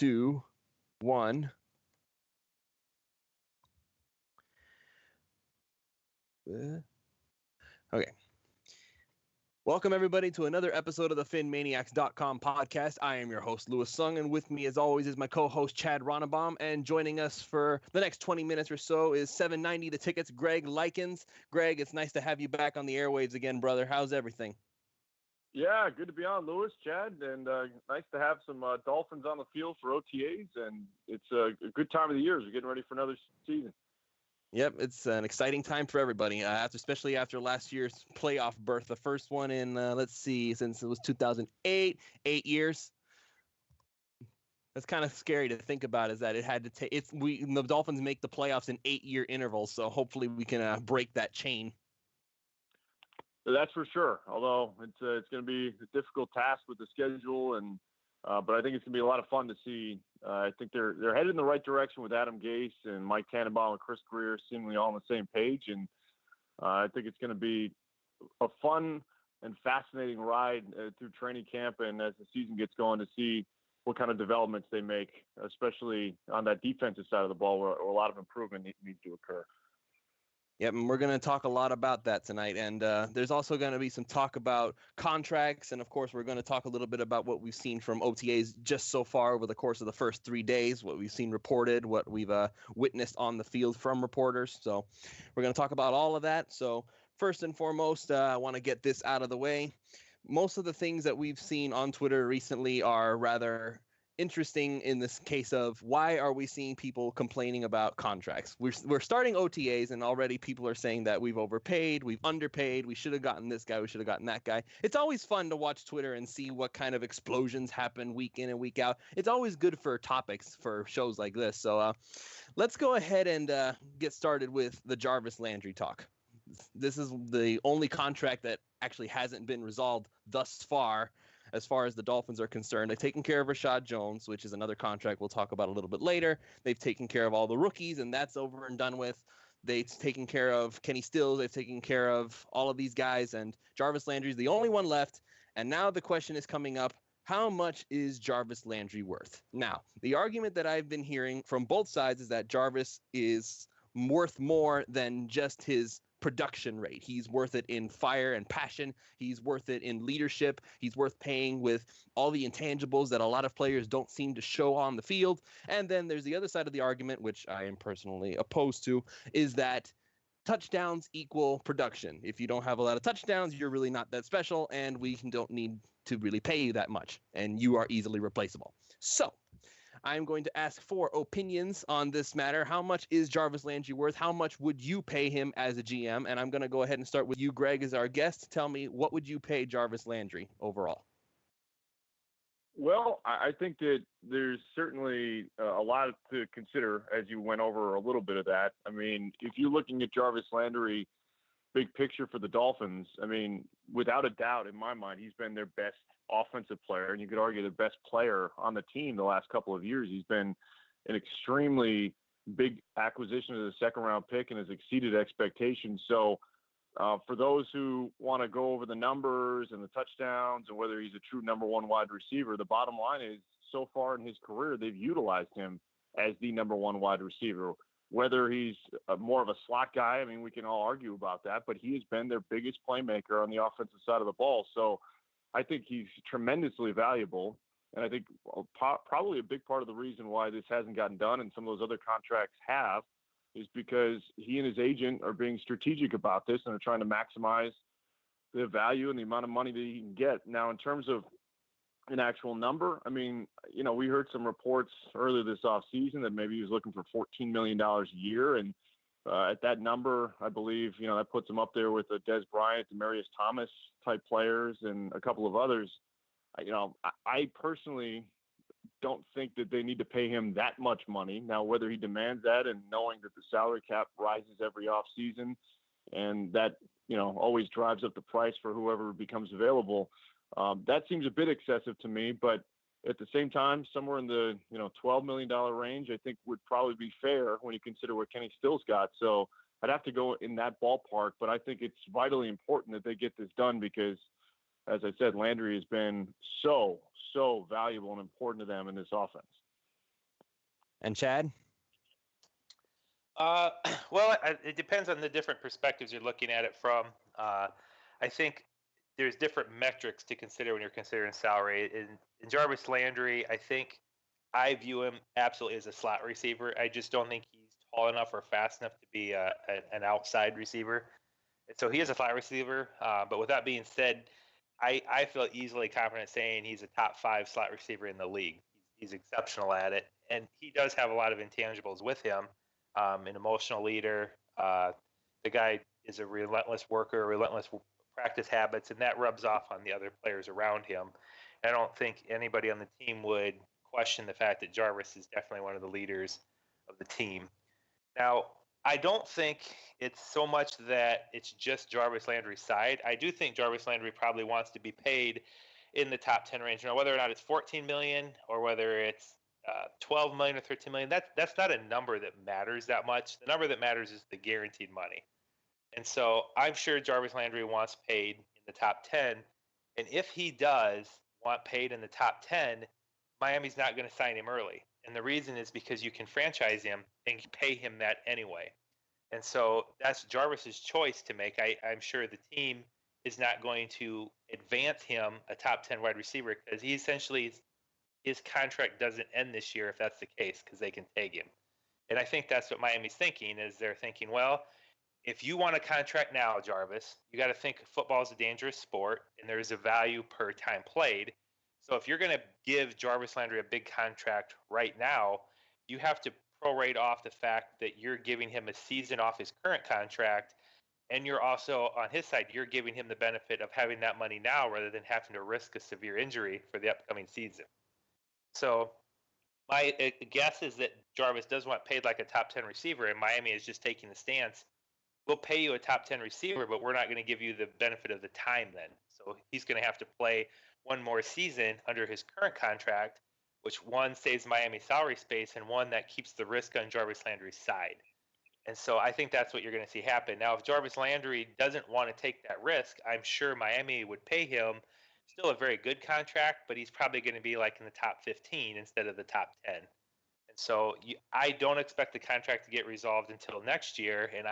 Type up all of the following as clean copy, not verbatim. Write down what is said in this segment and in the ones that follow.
2, 1. Okay. Welcome, everybody, to another episode of the PhinManiacs.com podcast. I am your host, Louis Sung, and with me, as always, is my co-host, Chad Ronnebaum, and joining us for the next 20 minutes or so is 790 The Tickets, Greg Likens. Greg, it's nice to have you back on the airwaves again, brother. How's everything? Yeah, good to be on, Louis, Chad, and nice to have some Dolphins on the field for OTAs, and it's a good time of the year as we're getting ready for another season. Yep, it's an exciting time for everybody, especially after last year's playoff berth. The first one in, since it was 2008, 8 years. That's kind of scary to think about, is that it had to take. The Dolphins make the playoffs in 8-year intervals, so hopefully we can break that chain. That's for sure. Although it's going to be a difficult task with the schedule, and but I think it's going to be a lot of fun to see. I think they're headed in the right direction with Adam Gase and Mike Tannenbaum and Chris Greer seemingly all on the same page, and I think it's going to be a fun and fascinating ride through training camp and as the season gets going to see what kind of developments they make, especially on that defensive side of the ball where a lot of improvement needs to occur. Yep, and we're going to talk a lot about that tonight. And there's also going to be some talk about contracts. And, of course, we're going to talk a little bit about what we've seen from OTAs just so far over the course of the first 3 days, what we've seen reported, what we've witnessed on the field from reporters. So we're going to talk about all of that. So first and foremost, I want to get this out of the way. Most of the things that we've seen on Twitter recently are rather interesting in this case of why are we seeing people complaining about contracts? We're starting OTAs and already people are saying that we've overpaid, we've underpaid, we should have gotten this guy, we should have gotten that guy. It's always fun to watch Twitter and see what kind of explosions happen week in and week out. It's always good for topics for shows like this. So let's go ahead and get started with the Jarvis Landry talk. This is the only contract that actually hasn't been resolved thus far as the Dolphins are concerned. They've taken care of Rashad Jones, which is another contract we'll talk about a little bit later. They've taken care of all the rookies, and that's over and done with. They've taken care of Kenny Stills. They've taken care of all of these guys, and Jarvis Landry is the only one left. And now the question is coming up, how much is Jarvis Landry worth? Now, the argument that I've been hearing from both sides is that Jarvis is worth more than just his production rate. He's worth it in fire and passion. He's worth it in leadership. He's worth paying with all the intangibles that a lot of players don't seem to show on the field. And then there's the other side of the argument, which I am personally opposed to, is that touchdowns equal production. If you don't have a lot of touchdowns, you're really not that special, and we don't need to really pay you that much, and you are easily replaceable. So I'm going to ask for opinions on this matter. How much is Jarvis Landry worth? How much would you pay him as a GM? And I'm going to go ahead and start with you, Greg, as our guest. Tell me, what would you pay Jarvis Landry overall? Well, I think that there's certainly a lot to consider as you went over a little bit of that. I mean, if you're looking at Jarvis Landry, big picture for the Dolphins, I mean, without a doubt, in my mind, he's been their best offensive player, and you could argue the best player on the team the last couple of years. He's been an extremely big acquisition of the second-round pick and has exceeded expectations. So for those who want to go over the numbers and the touchdowns and whether he's a true number one wide receiver, the bottom line is so far in his career, they've utilized him as the number one wide receiver. Whether he's more of a slot guy, I mean, we can all argue about that, but he has been their biggest playmaker on the offensive side of the ball. So I think he's tremendously valuable. And I think probably a big part of the reason why this hasn't gotten done and some of those other contracts have is because he and his agent are being strategic about this and are trying to maximize the value and the amount of money that he can get. Now, in terms of an actual number, I mean, you know, we heard some reports earlier this offseason that maybe he was looking for $14 million a year. And at that number, I believe, you know, that puts him up there with the Des Bryant, Demaryius Thomas type players and a couple of others. You know, I personally don't think that they need to pay him that much money. Now, whether he demands that and knowing that the salary cap rises every offseason and that, you know, always drives up the price for whoever becomes available, that seems a bit excessive to me. But at the same time, somewhere in the, you know, $12 million range, I think would probably be fair when you consider what Kenny Stills got. So I'd have to go in that ballpark, but I think it's vitally important that they get this done because, as I said, Landry has been so valuable and important to them in this offense. And Chad? Well, it depends on the different perspectives you're looking at it from. I think there's different metrics to consider when you're considering salary. In Jarvis Landry, I view him absolutely as a slot receiver. I just don't think he's tall enough or fast enough to be an outside receiver. And so he is a slot receiver. But with that being said, I feel easily confident saying he's a top 5 slot receiver in the league. He's exceptional at it. And he does have a lot of intangibles with him. An emotional leader. The guy is a relentless worker, relentless practice habits, and that rubs off on the other players around him. I don't think anybody on the team would question the fact that Jarvis is definitely one of the leaders of the team. Now, I don't think it's so much that it's just Jarvis Landry's side. I do think Jarvis Landry probably wants to be paid in the top 10 range. Now, whether or not it's $14 million or whether it's 12 million or 13 million, that's not a number that matters that much. The number that matters is the guaranteed money. And so I'm sure Jarvis Landry wants paid in the top 10. And if he does want paid in the top 10, Miami's not going to sign him early. And the reason is because you can franchise him and pay him that anyway. And so that's Jarvis's choice to make. I'm sure the team is not going to advance him a top 10 wide receiver because he essentially his contract doesn't end this year if that's the case because they can tag him. And I think that's what Miami's thinking is they're thinking, well, if you want a contract now, Jarvis, you got to think football is a dangerous sport and there's a value per time played. So if you're going to give Jarvis Landry a big contract right now, you have to prorate off the fact that you're giving him a season off his current contract. And you're also, on his side, you're giving him the benefit of having that money now rather than having to risk a severe injury for the upcoming season. So my guess is that Jarvis does want paid like a top 10 receiver, and Miami is just taking the stance. We'll pay you a top 10 receiver, but we're not going to give you the benefit of the time then. So he's going to have to play one more season under his current contract, which one saves Miami salary space and one that keeps the risk on Jarvis Landry's side. And so I think that's what you're going to see happen. Now, if Jarvis Landry doesn't want to take that risk, I'm sure Miami would pay him still a very good contract, but he's probably going to be like in the top 15 instead of the top 10. And so I don't expect the contract to get resolved until next year. And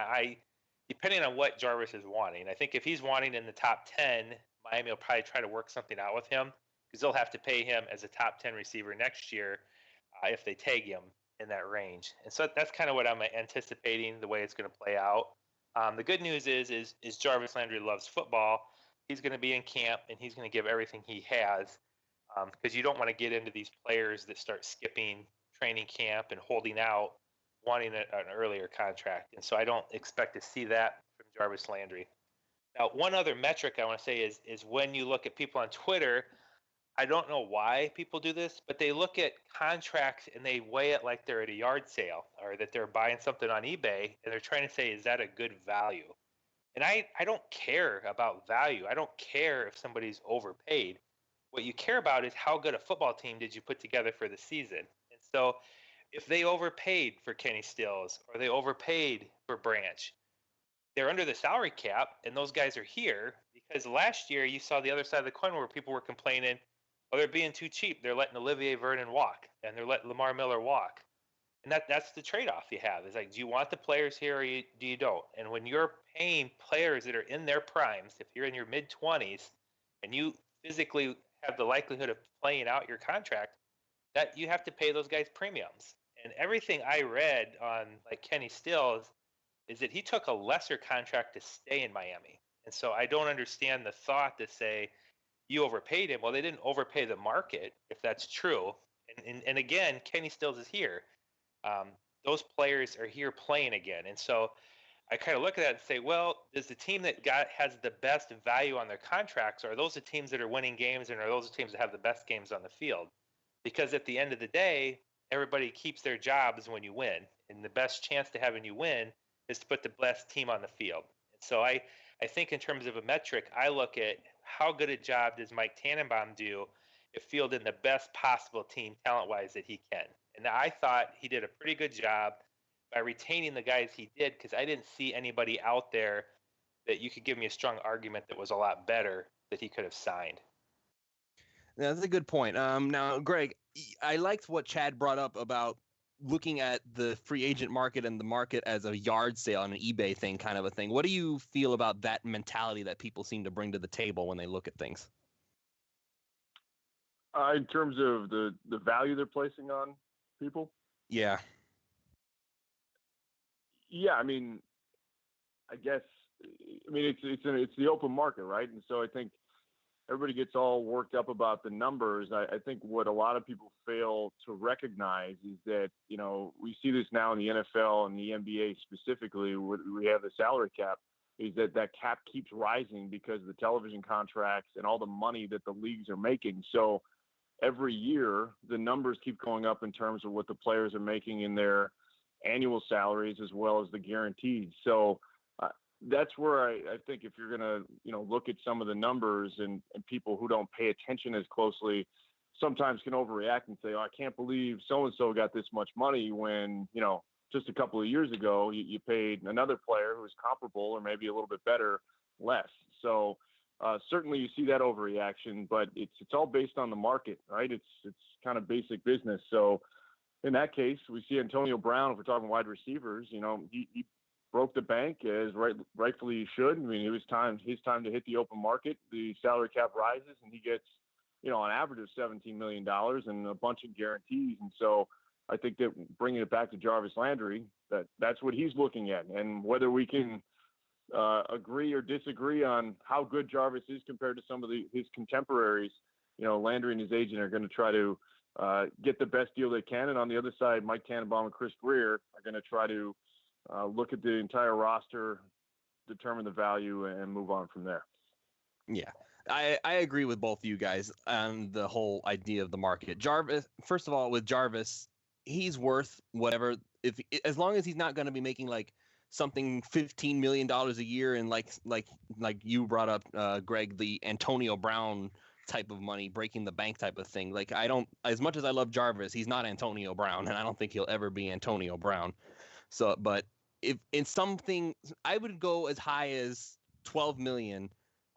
depending on what Jarvis is wanting, I think if he's wanting in the top 10, Miami will probably try to work something out with him because they'll have to pay him as a top 10 receiver next year if they tag him in that range. And so that's kind of what I'm anticipating the way it's going to play out. The good news is Jarvis Landry loves football. He's going to be in camp and he's going to give everything he has because you don't want to get into these players that start skipping training camp and holding out, wanting an earlier contract. And so I don't expect to see that from Jarvis Landry. Now, one other metric I want to say is when you look at people on Twitter, I don't know why people do this, but they look at contracts and they weigh it like they're at a yard sale or that they're buying something on eBay and they're trying to say, is that a good value? And I don't care about value. I don't care if somebody's overpaid. What you care about is how good a football team did you put together for the season. And so if they overpaid for Kenny Stills or they overpaid for Branch, they're under the salary cap and those guys are here because last year you saw the other side of the coin where people were complaining, oh, they're being too cheap. They're letting Olivier Vernon walk and they're letting Lamar Miller walk. And that's the trade-off you have. It's like, do you want the players here or do you don't? And when you're paying players that are in their primes, if you're in your mid-20s and you physically have the likelihood of playing out your contract, that you have to pay those guys premiums. And everything I read on like Kenny Stills is that he took a lesser contract to stay in Miami. And so I don't understand the thought to say you overpaid him. Well, they didn't overpay the market, if that's true. And again, Kenny Stills is here. Those players are here playing again. And so I kind of look at that and say, well, does the team that has the best value on their contracts, are those the teams that are winning games and are those the teams that have the best games on the field? Because at the end of the day, everybody keeps their jobs when you win. And the best chance to having you win is to put the best team on the field. And so I think in terms of a metric, I look at how good a job does Mike Tannenbaum do at fielding the best possible team talent-wise that he can. And I thought he did a pretty good job by retaining the guys he did because I didn't see anybody out there that you could give me a strong argument that was a lot better that he could have signed. Yeah, that's a good point. Now, Greg, I liked what Chad brought up about looking at the free agent market and the market as a yard sale and an eBay thing kind of a thing. What do you feel about that mentality that people seem to bring to the table when they look at things? In terms of the value they're placing on people? Yeah. Yeah, I mean, I guess, it's the open market, right? And so I think everybody gets all worked up about the numbers. I think what a lot of people fail to recognize is that, we see this now in the NFL and the NBA specifically, where we have the salary cap, is that cap keeps rising because of the television contracts and all the money that the leagues are making. So every year, the numbers keep going up in terms of what the players are making in their annual salaries as well as the guaranteed. So that's where I think if you're going to, look at some of the numbers and people who don't pay attention as closely sometimes can overreact and say, oh, I can't believe so-and-so got this much money when, just a couple of years ago, you paid another player who was comparable or maybe a little bit better less. So certainly you see that overreaction, but it's all based on the market, right? It's kind of basic business. So in that case, we see Antonio Brown, if we're talking wide receivers, he broke the bank as rightfully he should. I mean, it was his time to hit the open market. The salary cap rises and he gets, on average of $17 million and a bunch of guarantees. And so I think that bringing it back to Jarvis Landry, that's what he's looking at. And whether we can agree or disagree on how good Jarvis is compared to some of his contemporaries, Landry and his agent are going to try to get the best deal they can. And on the other side, Mike Tannenbaum and Chris Greer are going to try to look at the entire roster, determine the value, and move on from there. Yeah, I agree with both of you guys on the whole idea of the market. Jarvis, first of all, with Jarvis, he's worth whatever. As long as he's not going to be making like something $15 million a year and like you brought up, Greg, the Antonio Brown type of money, breaking the bank type of thing. Like, I don't, as much as I love Jarvis, he's not Antonio Brown, and I don't think he'll ever be Antonio Brown. So, but if in something, I would go as high as 12 million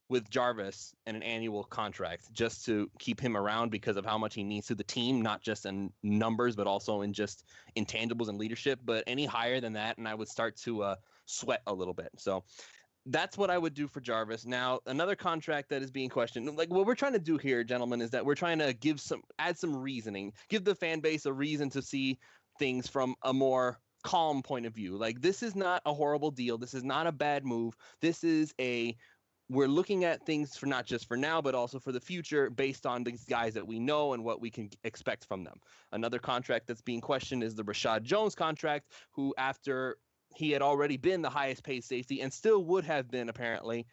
with Jarvis and an annual contract just to keep him around because of how much he means to the team, not just in numbers, but also in just intangibles and leadership. But any higher than that, and I would start to sweat a little bit. So that's what I would do for Jarvis. Now, another contract that is being questioned, like what we're trying to do here, gentlemen, is that we're trying to add some reasoning, give the fan base a reason to see things from a more calm point of view. Like, this is not a horrible deal. This is not a bad move. This is we're looking at things for not just for now, but also for the future based on these guys that we know and what we can expect from them. Another contract that's being questioned is the Rashad Jones contract, who after he had already been the highest paid safety and still would have been apparently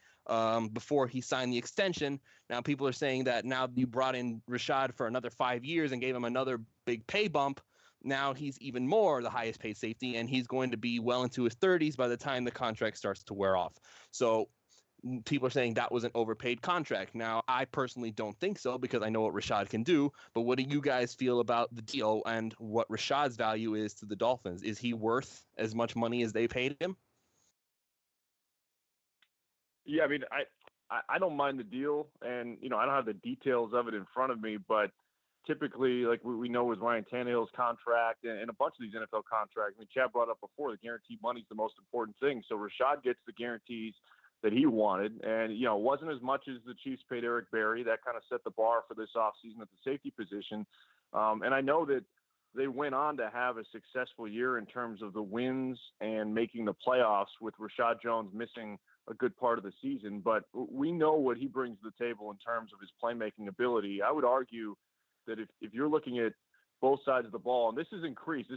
before he signed the extension. Now people are saying that now you brought in Rashad for another 5 years and gave him another big pay bump. Now he's even more the highest paid safety, and he's going to be well into his 30s by the time the contract starts to wear off. So people are saying that was an overpaid contract. Now, I personally don't think so because I know what Rashad can do. But what do you guys feel about the deal and what Rashad's value is to the Dolphins? Is he worth as much money as they paid him? Yeah, I mean, I don't mind the deal, and I don't have the details of it in front of me, but typically, like we know with Ryan Tannehill's contract and a bunch of these NFL contracts, I mean, Chad brought up before, the guaranteed money is the most important thing. So Rashad gets the guarantees that he wanted, and it wasn't as much as the Chiefs paid Eric Berry. That kind of set the bar for this offseason at the safety position. And I know that they went on to have a successful year in terms of the wins and making the playoffs with Rashad Jones missing a good part of the season. But we know what he brings to the table in terms of his playmaking ability. I would argue that if you're looking at both sides of the ball, and this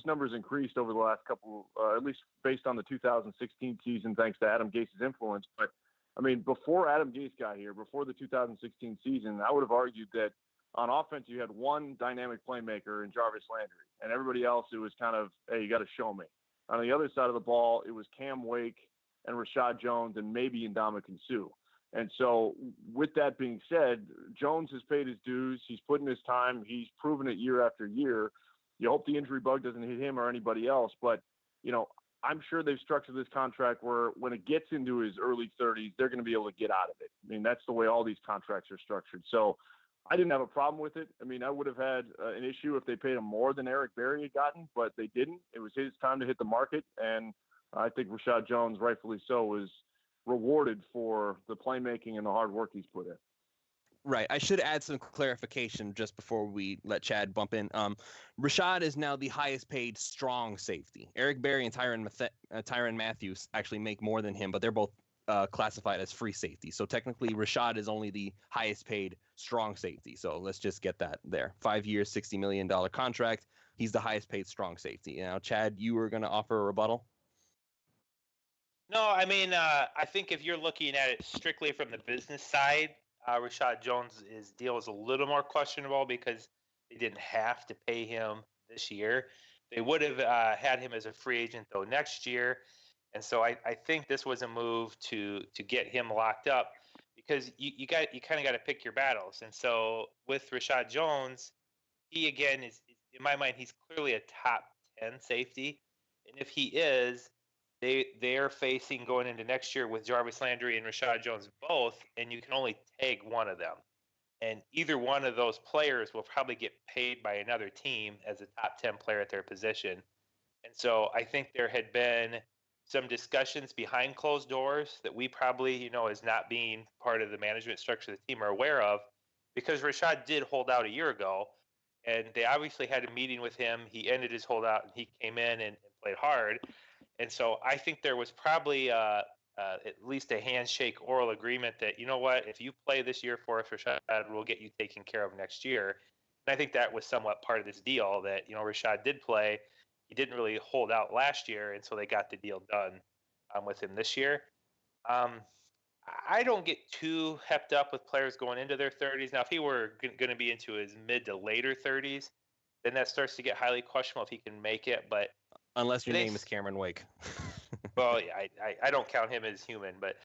number has increased over the last couple, at least based on the 2016 season, thanks to Adam Gase's influence. But I mean, before Adam Gase got here, before the 2016 season, I would have argued that on offense, you had one dynamic playmaker in Jarvis Landry, and everybody else, it was kind of, hey, you got to show me. On the other side of the ball, it was Cam Wake and Rashad Jones and maybe Ndamukong Suh. And so with that being said, Jones has paid his dues. He's put in his time. He's proven it year after year. You hope the injury bug doesn't hit him or anybody else. But, I'm sure they've structured this contract where when it gets into his early 30s, they're going to be able to get out of it. I mean, that's the way all these contracts are structured. So I didn't have a problem with it. I mean, I would have had an issue if they paid him more than Eric Berry had gotten, but they didn't. It was his time to hit the market, and I think Rashad Jones, rightfully so, was rewarded for the playmaking and the hard work he's put in. Right. I should add some clarification just before we let Chad bump in. Rashad is now the highest paid strong safety. Eric Berry and Tyrann Matthews actually make more than him, but they're both classified as free safety. So technically, Rashad is only the highest paid strong safety. So let's just get that there. 5 years, $60 million contract. He's the highest paid strong safety. Now, Chad, you were going to offer a rebuttal? No, I mean, I think if you're looking at it strictly from the business side, Rashad Jones' deal is a little more questionable because they didn't have to pay him this year. They would have had him as a free agent, though, next year. And so I think this was a move to get him locked up because you kind of got to pick your battles. And so with Rashad Jones, he again is, in my mind, he's clearly a top 10 safety. And if he is, they're facing going into next year with Jarvis Landry and Rashad Jones both, and you can only tag one of them. And either one of those players will probably get paid by another team as a top 10 player at their position. And so I think there had been some discussions behind closed doors that we probably, as not being part of the management structure of the team are aware of, because Rashad did hold out a year ago, and they obviously had a meeting with him. He ended his holdout, and he came in and played hard. And so I think there was probably at least a handshake oral agreement that, you know what, if you play this year for us, Rashad, we'll get you taken care of next year. And I think that was somewhat part of this deal that, Rashad did play. He didn't really hold out last year, and so they got the deal done with him this year. I don't get too hepped up with players going into their 30s. Now, if he were going to be into his mid to later 30s, then that starts to get highly questionable if he can make it. But unless your name is Cameron Wake. Well, yeah, I don't count him as human, but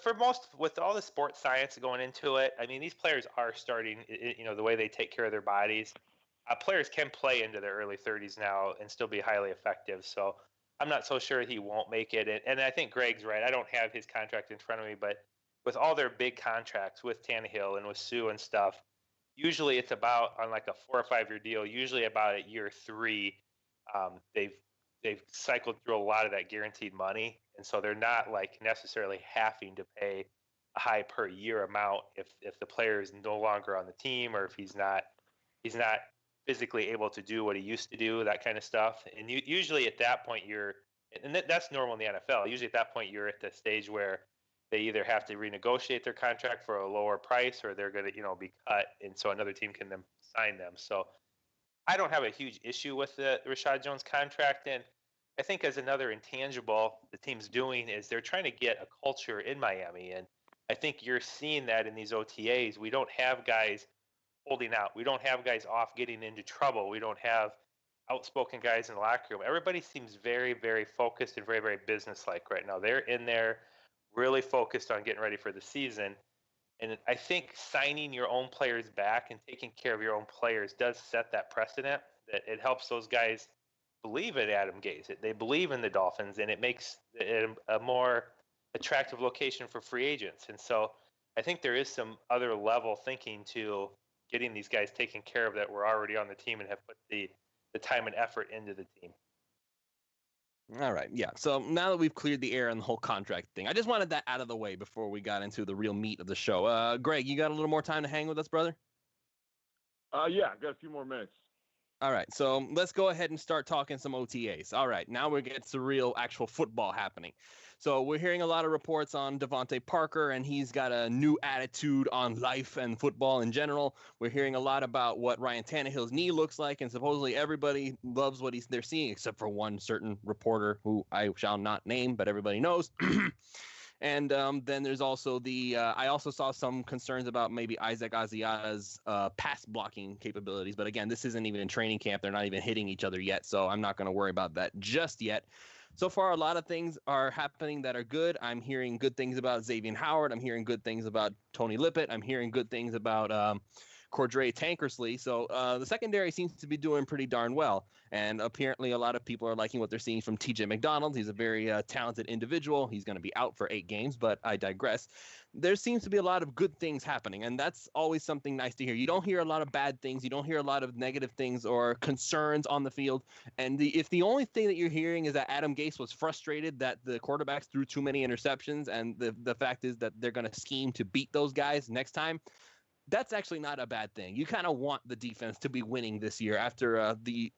for most, with all the sports science going into it, I mean, these players are starting, the way they take care of their bodies. Players can play into their early 30s now and still be highly effective. So I'm not so sure he won't make it. And I think Greg's right. I don't have his contract in front of me, but with all their big contracts with Tannehill and with Sue and stuff, usually it's about on like a 4 or 5 year deal. Usually about at year 3, they've cycled through a lot of that guaranteed money, and so they're not like necessarily having to pay a high per year amount if the player is no longer on the team or if he's not physically able to do what he used to do, that kind of stuff. And usually at that point that's normal in the NFL. Usually at that point you're at the stage where they either have to renegotiate their contract for a lower price or they're going to be cut, and so another team can then sign them. So I don't have a huge issue with the Rashad Jones contract. And I think as another intangible the team's doing is they're trying to get a culture in Miami. And I think you're seeing that in these OTAs. We don't have guys holding out. We don't have guys off getting into trouble. We don't have outspoken guys in the locker room. Everybody seems very, very focused and very, very businesslike right now. They're in there really focused on getting ready for the season. And I think signing your own players back and taking care of your own players does set that precedent, that it helps those guys believe in Adam Gase. They believe in the Dolphins, and it makes it a more attractive location for free agents. And so I think there is some other level thinking to getting these guys taken care of that were already on the team and have put the time and effort into the team. All right. Yeah. So now that we've cleared the air on the whole contract thing, I just wanted that out of the way before we got into the real meat of the show. Greg, you got a little more time to hang with us, brother? Yeah, I've got a few more minutes. All right, so let's go ahead and start talking some OTAs. All right, now we're getting to real actual football happening. So we're hearing a lot of reports on Devontae Parker, and he's got a new attitude on life and football in general. We're hearing a lot about what Ryan Tannehill's knee looks like, and supposedly everybody loves what they're seeing, except for one certain reporter who I shall not name, but everybody knows. And then there's also I also saw some concerns about maybe Isaac Asiata's pass blocking capabilities. But again, this isn't even in training camp. They're not even hitting each other yet. So I'm not going to worry about that just yet. So far, a lot of things are happening that are good. I'm hearing good things about Xavier Howard. I'm hearing good things about Tony Lippett. I'm hearing good things about Cordray Tankersley. So the secondary seems to be doing pretty darn well. And apparently a lot of people are liking what they're seeing from TJ McDonald. He's a very talented individual. He's going to be out for 8 games, but I digress. There seems to be a lot of good things happening, and that's always something nice to hear. You don't hear a lot of bad things. You don't hear a lot of negative things or concerns on the field. And if the only thing that you're hearing is that Adam Gase was frustrated that the quarterbacks threw too many interceptions, and the fact is that they're going to scheme to beat those guys next time, that's actually not a bad thing. You kind of want the defense to be winning this year after the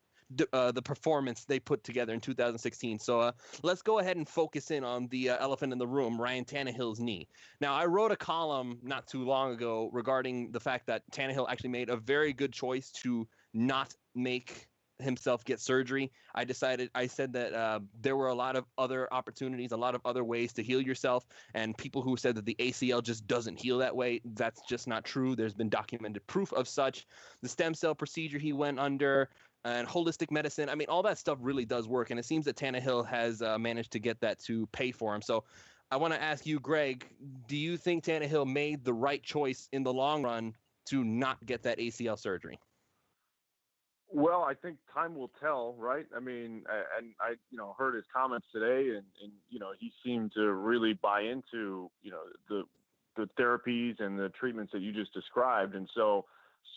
performance they put together in 2016. So let's go ahead and focus in on the elephant in the room, Ryan Tannehill's knee. Now, I wrote a column not too long ago regarding the fact that Tannehill actually made a very good choice to not make himself get surgery. I said that there were a lot of other opportunities, a lot of other ways to heal yourself, and people who said that the ACL just doesn't heal that way, that's just not true. There's been documented proof of such. The stem cell procedure he went under, and holistic medicine, I mean, all that stuff really does work, and it seems that Tannehill has managed to get that to pay for him. So I want to ask you, Greg, do you think Tannehill made the right choice in the long run to not get that ACL surgery? Well, I think time will tell, right? I mean, and I, heard his comments today, and he seemed to really buy into, the therapies and the treatments that you just described, and so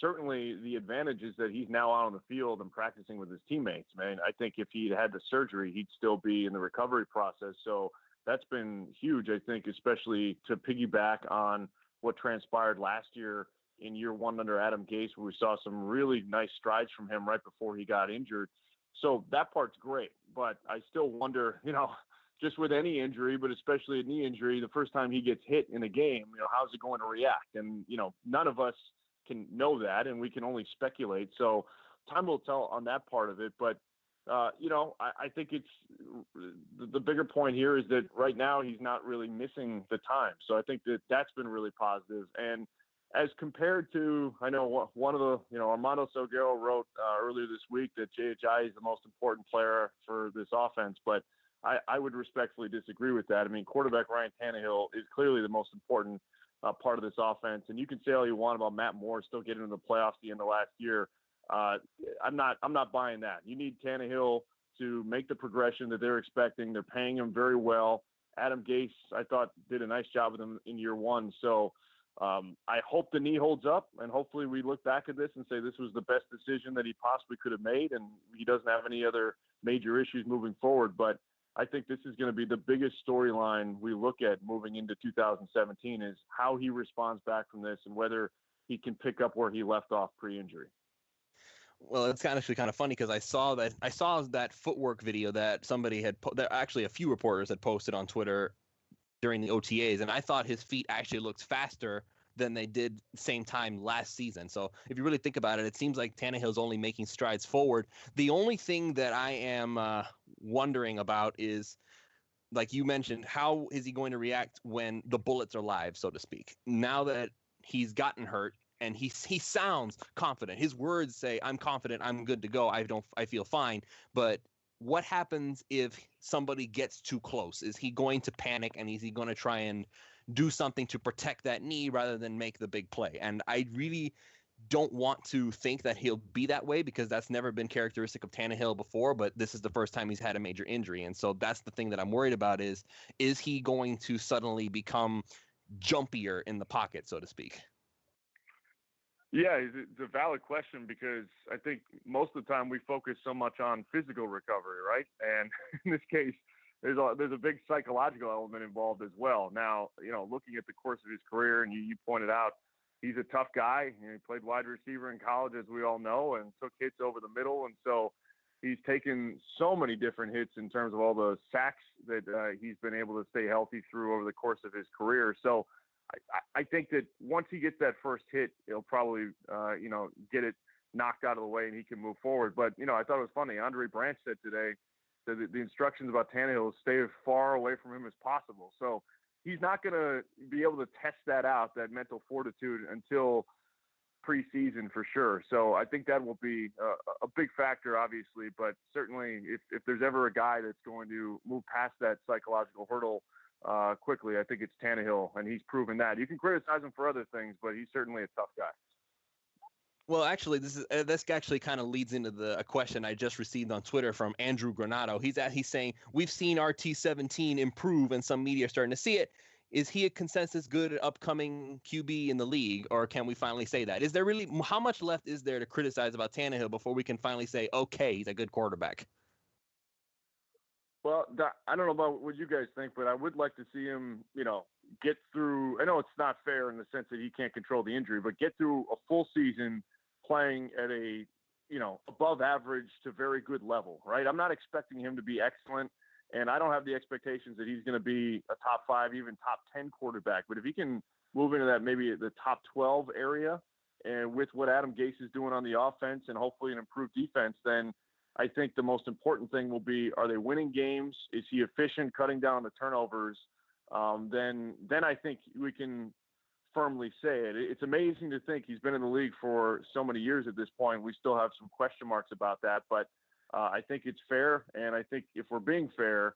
certainly the advantage is that he's now out on the field and practicing with his teammates, man. I think if he'd had the surgery, he'd still be in the recovery process. So that's been huge, I think, especially to piggyback on what transpired last year in year 1 under Adam Gase, where we saw some really nice strides from him right before he got injured. So that part's great, but I still wonder, just with any injury, but especially a knee injury, the first time he gets hit in a game, how's it going to react? And, none of us can know that, and we can only speculate. So time will tell on that part of it. But, I think it's the bigger point here is that right now he's not really missing the time. So I think that that's been really positive. And as compared to, I know one of the, Armando Salguero wrote earlier this week that JHI is the most important player for this offense, but I would respectfully disagree with that. I mean, quarterback Ryan Tannehill is clearly the most important part of this offense. And you can say all you want about Matt Moore still getting in the playoffs the end of last year. I'm not buying that. You need Tannehill to make the progression that they're expecting. They're paying him very well. Adam Gase, I thought, did a nice job with him in year 1. So I hope the knee holds up, and hopefully we look back at this and say this was the best decision that he possibly could have made, and he doesn't have any other major issues moving forward. But I think this is going to be the biggest storyline we look at moving into 2017 is how he responds back from this and whether he can pick up where he left off pre-injury. Well, it's actually kind of funny because I saw that footwork video that somebody had that actually a few reporters had posted on Twitter during the OTAs, and I thought his feet actually looked faster than they did same time last season. So if you really think about it, it seems like Tannehill's only making strides forward. The only thing that I am wondering about is, like you mentioned, how is he going to react when the bullets are live, so to speak? Now that he's gotten hurt and he sounds confident. His words say, "I'm confident, I'm good to go. I feel fine." But what happens if somebody gets too close? Is he going to panic, and is he going to try and do something to protect that knee rather than make the big play? And I really don't want to think that he'll be that way because that's never been characteristic of Tannehill before, but this is the first time he's had a major injury. And so that's the thing that I'm worried about is he going to suddenly become jumpier in the pocket, so to speak? Yeah, it's a valid question because I think most of the time we focus so much on physical recovery, right? And in this case, there's a big psychological element involved as well. Now, looking at the course of his career, and you pointed out, he's a tough guy. He played wide receiver in college, as we all know, and took hits over the middle. And so he's taken so many different hits in terms of all the sacks that he's been able to stay healthy through over the course of his career. So I think that once he gets that first hit, he'll probably, get it knocked out of the way and he can move forward. But, I thought it was funny. Andre Branch said today that the instructions about Tannehill is stay as far away from him as possible. So he's not going to be able to test that out, that mental fortitude, until preseason for sure. So I think that will be a big factor, obviously. But certainly if there's ever a guy that's going to move past that psychological hurdle quickly, I think it's Tannehill, and he's proven that. You can criticize him for other things, but he's certainly a tough guy. Well, actually, this actually kind of leads into a question I just received on Twitter from Andrew Granado. He's saying we've seen RT17 improve, and some media are starting to see it. Is he a consensus good upcoming QB in the league, or can we finally say that? Is there really how much left is there to criticize about Tannehill before we can finally say, okay, he's a good quarterback? Well, I don't know about what you guys think, but I would like to see him, get through. I know it's not fair in the sense that he can't control the injury, but get through a full season playing at a, above average to very good level, right? I'm not expecting him to be excellent, and I don't have the expectations that he's going to be a top 5, even top 10 quarterback. But if he can move into that maybe the top 12 area, and with what Adam Gase is doing on the offense and hopefully an improved defense, then I think the most important thing will be, are they winning games? Is he efficient, cutting down the turnovers? Then I think we can firmly say it. It's amazing to think he's been in the league for so many years at this point. We still have some question marks about that, but I think it's fair. And I think if we're being fair,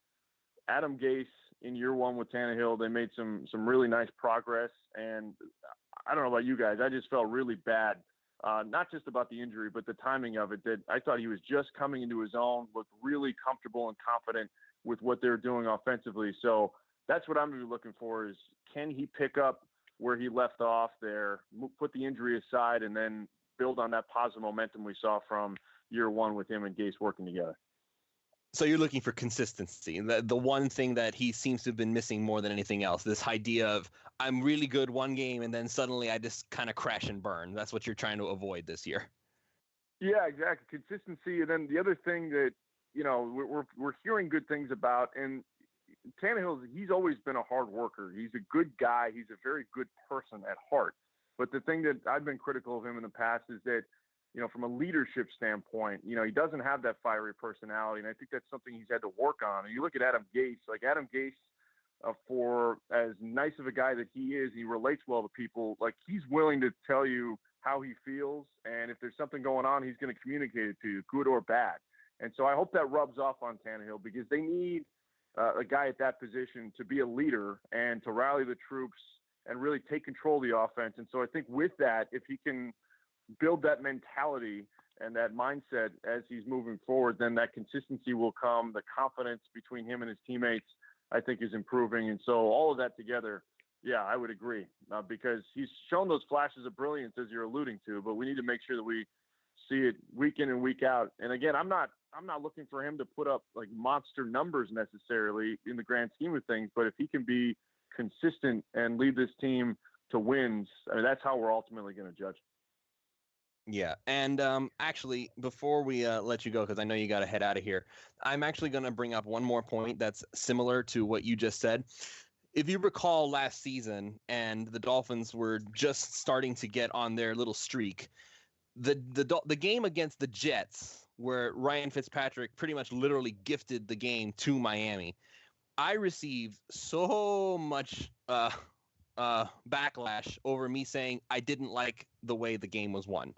Adam Gase in year 1 with Tannehill, they made some really nice progress. And I don't know about you guys, I just felt really bad. Not just about the injury, but the timing of it, that I thought he was just coming into his own, looked really comfortable and confident with what they're doing offensively. So that's what I'm going to be looking for is, can he pick up where he left off there, put the injury aside, and then build on that positive momentum we saw from year 1 with him and Gase working together. So you're looking for consistency. The one thing that he seems to have been missing more than anything else, this idea of I'm really good one game and then suddenly I just kind of crash and burn. That's what you're trying to avoid this year. Yeah, exactly. Consistency. And then the other thing that, we're hearing good things about, and Tannehill, he's always been a hard worker. He's a good guy. He's a very good person at heart. But the thing that I've been critical of him in the past is that, from a leadership standpoint, he doesn't have that fiery personality. And I think that's something he's had to work on. And you look at Adam Gase, for as nice of a guy that he is, he relates well to people. Like, he's willing to tell you how he feels. And if there's something going on, he's going to communicate it to you, good or bad. And so I hope that rubs off on Tannehill, because they need a guy at that position to be a leader and to rally the troops and really take control of the offense. And so I think with that, if he can build that mentality and that mindset as he's moving forward, then that consistency will come. The confidence between him and his teammates, I think, is improving. And so all of that together, yeah, I would agree, because he's shown those flashes of brilliance, as you're alluding to, but we need to make sure that we see it week in and week out. And again, I'm not looking for him to put up like monster numbers necessarily in the grand scheme of things, but if he can be consistent and lead this team to wins, I mean, that's how we're ultimately going to judge. Yeah, and actually, before we let you go, because I know you got to head out of here, I'm actually going to bring up one more point that's similar to what you just said. If you recall last season, and the Dolphins were just starting to get on their little streak, the game against the Jets, where Ryan Fitzpatrick pretty much literally gifted the game to Miami, I received so much backlash over me saying I didn't like the way the game was won.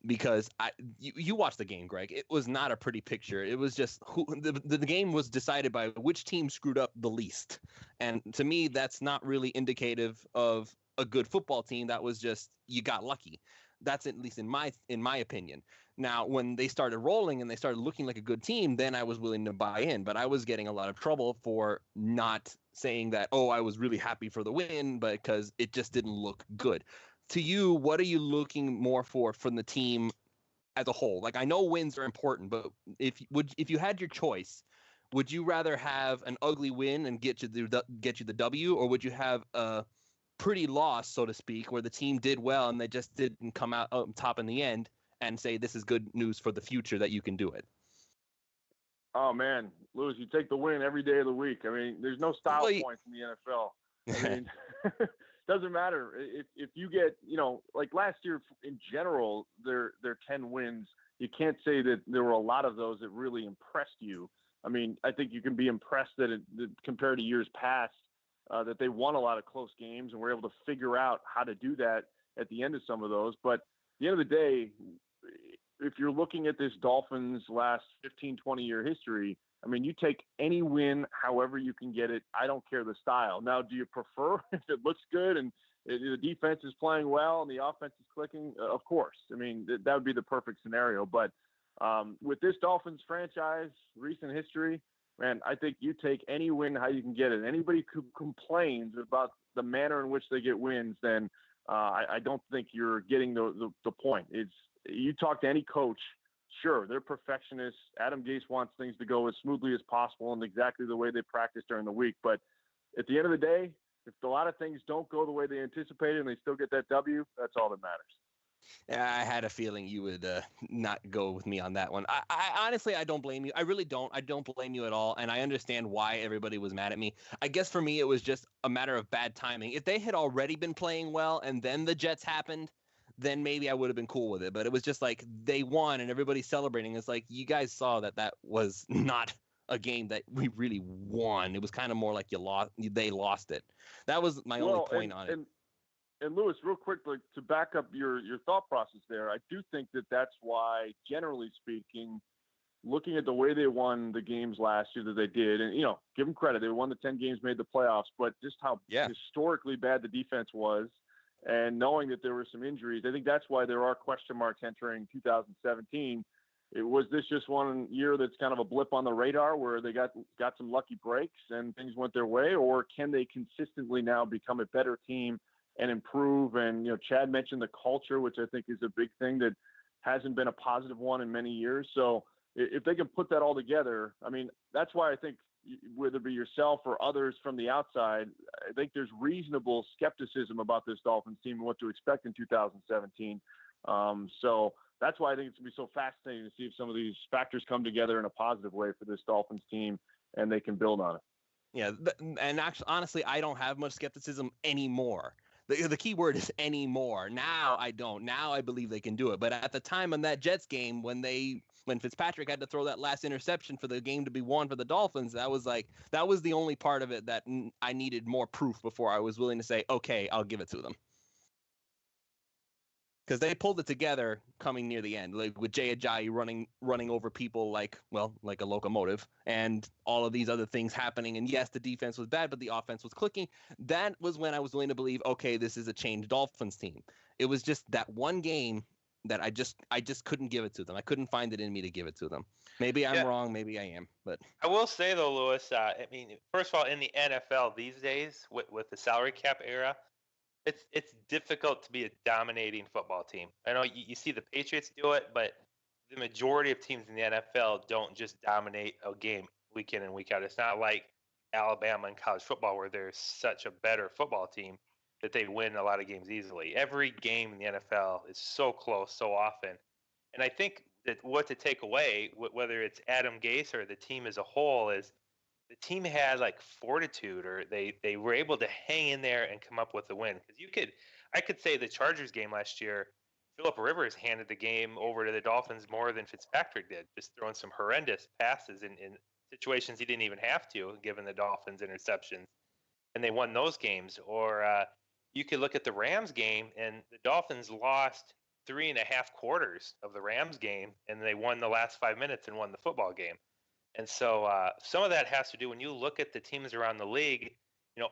Because you watched the game, Greg. It was not a pretty picture. It was just the game was decided by which team screwed up the least. And to me, that's not really indicative of a good football team. That was just, you got lucky. That's at least in my opinion. Now, when they started rolling and they started looking like a good team, then I was willing to buy in. But I was getting a lot of trouble for not saying that, oh, I was really happy for the win, but because it just didn't look good. To you, what are you looking more for from the team as a whole? Like, I know wins are important, but if you had your choice, would you rather have an ugly win and get you the W, or would you have a pretty loss, so to speak, where the team did well and they just didn't come out on top in the end and say this is good news for the future that you can do it? Oh man, Louis, you take the win every day of the week. I mean, there's no style points in the NFL. I mean, doesn't matter if you get, like last year in general, their 10 wins. You can't say that there were a lot of those that really impressed you. I mean, I think you can be impressed that compared to years past, that they won a lot of close games and were able to figure out how to do that at the end of some of those. But at the end of the day, if you're looking at this Dolphins last 15, 20-year history, I mean, you take any win however you can get it. I don't care the style. Now, do you prefer if it looks good and the defense is playing well and the offense is clicking, of course. I mean, that would be the perfect scenario. But with this Dolphins franchise, recent history, man, I think you take any win how you can get it. Anybody who complains about the manner in which they get wins, then I don't think you're getting the point. You talk to any coach, sure, they're perfectionists. Adam Gase wants things to go as smoothly as possible and exactly the way they practice during the week. But at the end of the day, if a lot of things don't go the way they anticipated and they still get that W, that's all that matters. Yeah, I had a feeling you would not go with me on that one. I honestly, I don't blame you. I really don't. I don't blame you at all. And I understand why everybody was mad at me. I guess for me, it was just a matter of bad timing. If they had already been playing well and then the Jets happened, then maybe I would have been cool with it. But it was just like they won and everybody's celebrating. It's like you guys saw that was not a game that we really won. It was kind of more like they lost it. That was my only point on it. And Lewis, real quick, to back up your thought process there, I do think that's why, generally speaking, looking at the way they won the games last year that they did, and, give them credit, they won the 10 games, made the playoffs, but just how historically bad the defense was, and knowing that there were some injuries, I think that's why there are question marks entering 2017. Was this just one year that's kind of a blip on the radar where they got some lucky breaks and things went their way, or can they consistently now become a better team and improve? And, Chad mentioned the culture, which I think is a big thing that hasn't been a positive one in many years. So if they can put that all together, I mean, that's why I think whether it be yourself or others from the outside, I think there's reasonable skepticism about this Dolphins team and what to expect in 2017. So that's why I think it's going to be so fascinating to see if some of these factors come together in a positive way for this Dolphins team and they can build on it. Yeah. And actually, honestly, I don't have much skepticism anymore. The key word is anymore. Now I don't. Now I believe they can do it. But at the time on that Jets game, when Fitzpatrick had to throw that last interception for the game to be won for the Dolphins, that was the only part of it that I needed more proof before I was willing to say, okay, I'll give it to them. Because they pulled it together coming near the end, like with Jay Ajayi running over people like a locomotive, and all of these other things happening. And yes, the defense was bad, but the offense was clicking. That was when I was willing to believe, okay, this is a changed Dolphins team. It was just that one game that I just couldn't give it to them. I couldn't find it in me to give it to them. Maybe I'm wrong, maybe I am, but I will say though, Lewis, I mean, first of all, in the NFL these days with the salary cap era, it's difficult to be a dominating football team. I know you see the Patriots do it, but the majority of teams in the NFL don't just dominate a game week in and week out. It's not like Alabama in college football where they're such a better football team that they win a lot of games easily. Every game in the NFL is so close so often. And I think that what to take away, whether it's Adam Gase or the team as a whole, is the team had like fortitude, or they were able to hang in there and come up with a win. Because I could say the Chargers game last year, Phillip Rivers handed the game over to the Dolphins more than Fitzpatrick did, just throwing some horrendous passes in situations he didn't even have to, given the Dolphins interceptions, and they won those games. Or you could look at the Rams game, and the Dolphins lost 3.5 quarters of the Rams game, and they won the last 5 minutes and won the football game. And so some of that has to do when you look at the teams around the league,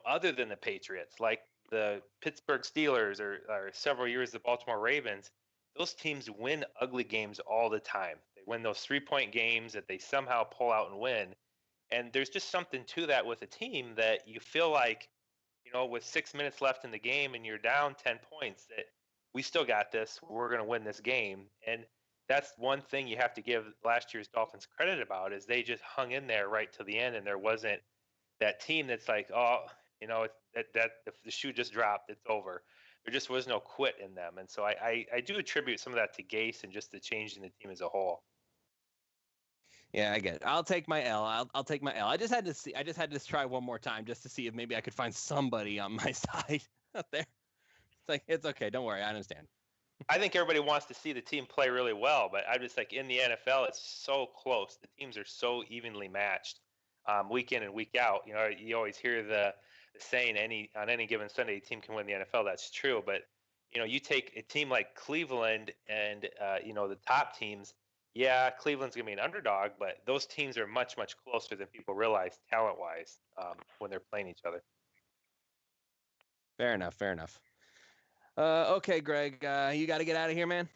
other than the Patriots, like the Pittsburgh Steelers or several years the Baltimore Ravens, those teams win ugly games all the time. They win those 3-point games that they somehow pull out and win. And there's just something to that with a team that you feel like, with 6 minutes left in the game and you're down 10 points, that we still got this. We're going to win this game. And that's one thing you have to give last year's Dolphins credit about, is they just hung in there right to the end, and there wasn't that team that's like, that the shoe just dropped, it's over. There just was no quit in them, and so I do attribute some of that to Gase and just the change in the team as a whole. Yeah, I get it. I'll take my L. I'll take my L. I just had to try one more time just to see if maybe I could find somebody on my side out there. It's like, it's okay, don't worry, I understand. I think everybody wants to see the team play really well, but I'm just like, in the NFL, it's so close. The teams are so evenly matched week in and week out. You always hear the saying, on any given Sunday, a team can win the NFL. That's true. But, you take a team like Cleveland and, the top teams. Yeah, Cleveland's going to be an underdog, but those teams are much, much closer than people realize talent-wise when they're playing each other. Fair enough. Okay, Greg, you got to get out of here, man.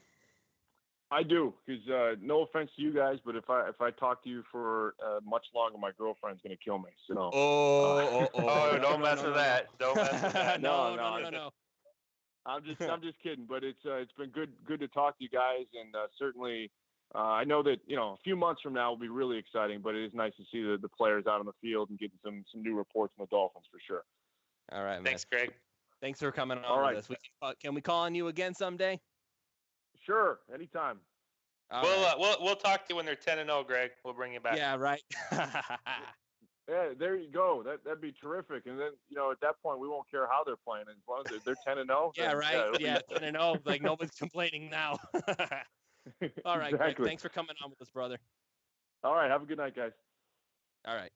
I do, because no offense to you guys, but if I talk to you for much longer, my girlfriend's gonna kill me. So don't mess with that. Don't mess with that. No. I'm just kidding, but it's been good to talk to you guys, and certainly I know that a few months from now will be really exciting, but it is nice to see the players out on the field and getting some new reports from the Dolphins for sure. All right, man. Thanks, Greg. Thanks for coming on with us. Can we call on you again someday? Sure, anytime. We'll talk to you when they're 10-0, Greg. We'll bring you back. Yeah, right. Yeah, there you go. That'd be terrific. And then at that point we won't care how they're playing as long as they're 10-0. Yeah, right. Yeah, 10-0. Like nobody's complaining now. All right, exactly. Greg, thanks for coming on with us, brother. All right, have a good night, guys. All right.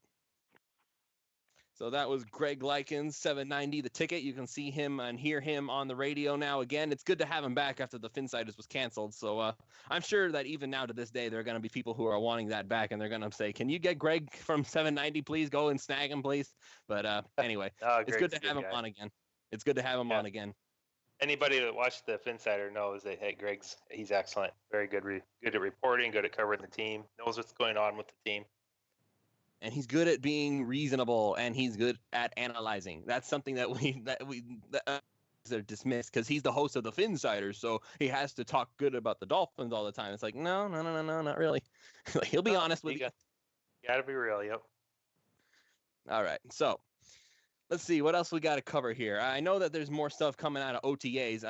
So that was Greg Likens, 790 The Ticket. You can see him and hear him on the radio now again. It's good to have him back after the Finsiders was canceled. So I'm sure that even now to this day, there are going to be people who are wanting that back, and they're going to say, can you get Greg from 790, please? Go and snag him, please. But anyway, it's good to have him on again. It's good to have him on again. Anybody that watched the Finsider knows that, hey, he's excellent. Very good, good at reporting, good at covering the team, knows what's going on with the team. And he's good at being reasonable, and he's good at analyzing. That's something that they're dismissed because he's the host of the Finsiders, so he has to talk good about the Dolphins all the time. It's like, no, not really. He'll be honest with you. Got to be real, yep. All right, so let's see what else we got to cover here. I know that there's more stuff coming out of OTAs.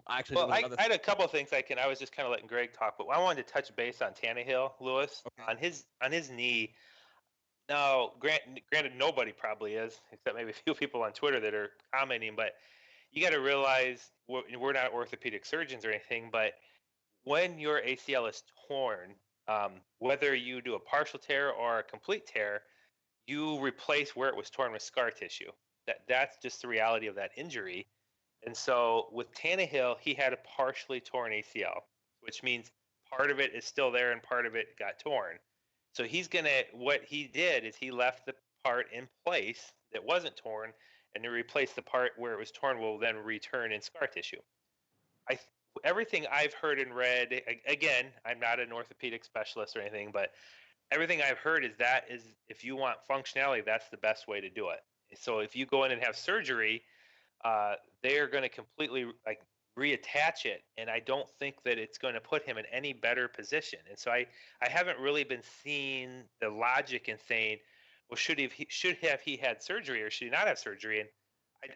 Actually, I had a couple of things I was just kind of letting Greg talk, but I wanted to touch base on Tannehill, Lewis, on his knee. Now, granted, nobody probably is, except maybe a few people on Twitter that are commenting, but you got to realize we're not orthopedic surgeons or anything, but when your ACL is torn, whether you do a partial tear or a complete tear, you replace where it was torn with scar tissue. That's just the reality of that injury. And so with Tannehill, he had a partially torn ACL, which means part of it is still there and part of it got torn. So what he did is he left the part in place that wasn't torn, and to replace the part where it was torn will then return in scar tissue. Everything I've heard and read, again, I'm not an orthopedic specialist or anything, but everything I've heard is if you want functionality, that's the best way to do it. So if you go in and have surgery, they are going to completely reattach it, and I don't think that it's going to put him in any better position. And so I haven't really been seeing the logic in saying, well, should he had surgery or should he not have surgery? And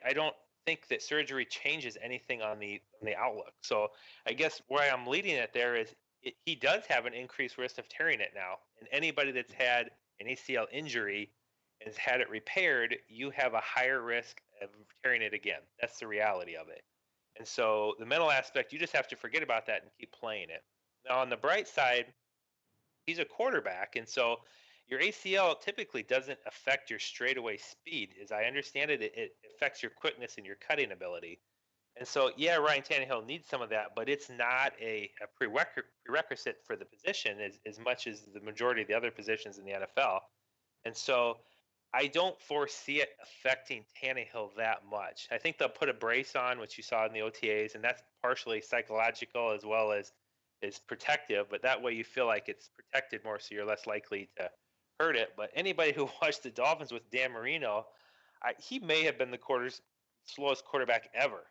I don't think that surgery changes anything on the outlook. So I guess where I'm leading it there is he does have an increased risk of tearing it now. And anybody that's had an ACL injury and has had it repaired, you have a higher risk of tearing it again. That's the reality of it. And so the mental aspect, you just have to forget about that and keep playing it. Now, on the bright side, he's a quarterback. And so your ACL typically doesn't affect your straightaway speed. As I understand it, it affects your quickness and your cutting ability. And so, yeah, Ryan Tannehill needs some of that, but it's not a prerequisite for the position as much as the majority of the other positions in the NFL. And so I don't foresee it affecting Tannehill that much. I think they'll put a brace on, which you saw in the OTAs, and that's partially psychological as well as protective, but that way you feel like it's protected more, so you're less likely to hurt it. But anybody who watched the Dolphins with Dan Marino, he may have been the slowest quarterback ever.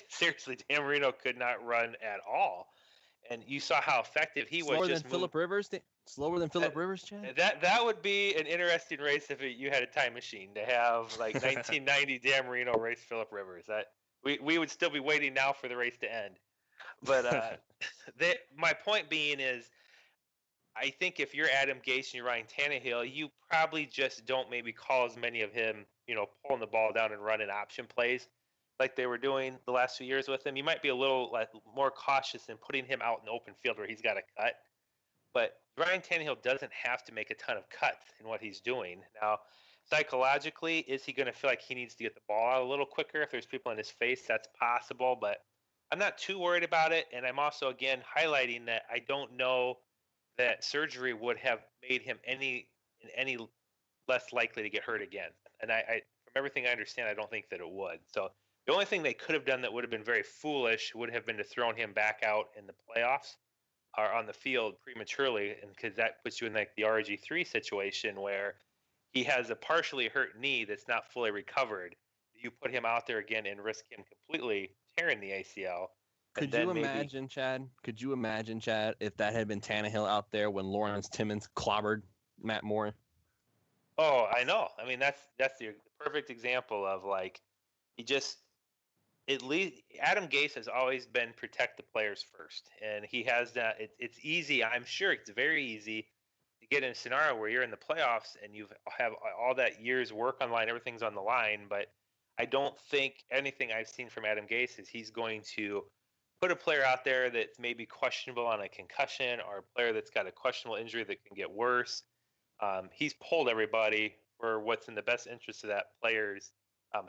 Seriously, Dan Marino could not run at all. And you saw how effective he was. Slower than Phillip Rivers, Chad? That would be an interesting race if you had a time machine to have like 1990 Dan Marino race Phillip Rivers. We would still be waiting now for the race to end. But my point being is, I think if you're Adam Gase and you're Ryan Tannehill, you probably just don't maybe call as many of him, pulling the ball down and running option plays like they were doing the last few years with him. You might be a little more cautious in putting him out in the open field where he's got to cut. But Ryan Tannehill doesn't have to make a ton of cuts in what he's doing. Now, psychologically, is he going to feel like he needs to get the ball out a little quicker if there's people in his face? That's possible, but I'm not too worried about it. And I'm also, again, highlighting that I don't know that surgery would have made him any less likely to get hurt again. And I from everything I understand, I don't think that it would. So The only thing they could have done that would have been very foolish would have been to throw him back out in the playoffs or on the field prematurely, and because that puts you in like the RG3 situation where he has a partially hurt knee that's not fully recovered. You put him out there again and risk him completely tearing the ACL. Could you imagine, Chad? Could you imagine, Chad, if that had been Tannehill out there when Lawrence Timmons clobbered Matt Moore? Oh, I know. I mean, that's the perfect example of like he just at least Adam Gase has always been protect the players first, and he has that. It's easy. I'm sure it's very easy to get in a scenario where you're in the playoffs and you have all that year's work on the line, everything's on the line. But I don't think anything I've seen from Adam Gase is he's going to put a player out there that's maybe questionable on a concussion or a player that's got a questionable injury that can get worse. He's pulled everybody for what's in the best interest of that player's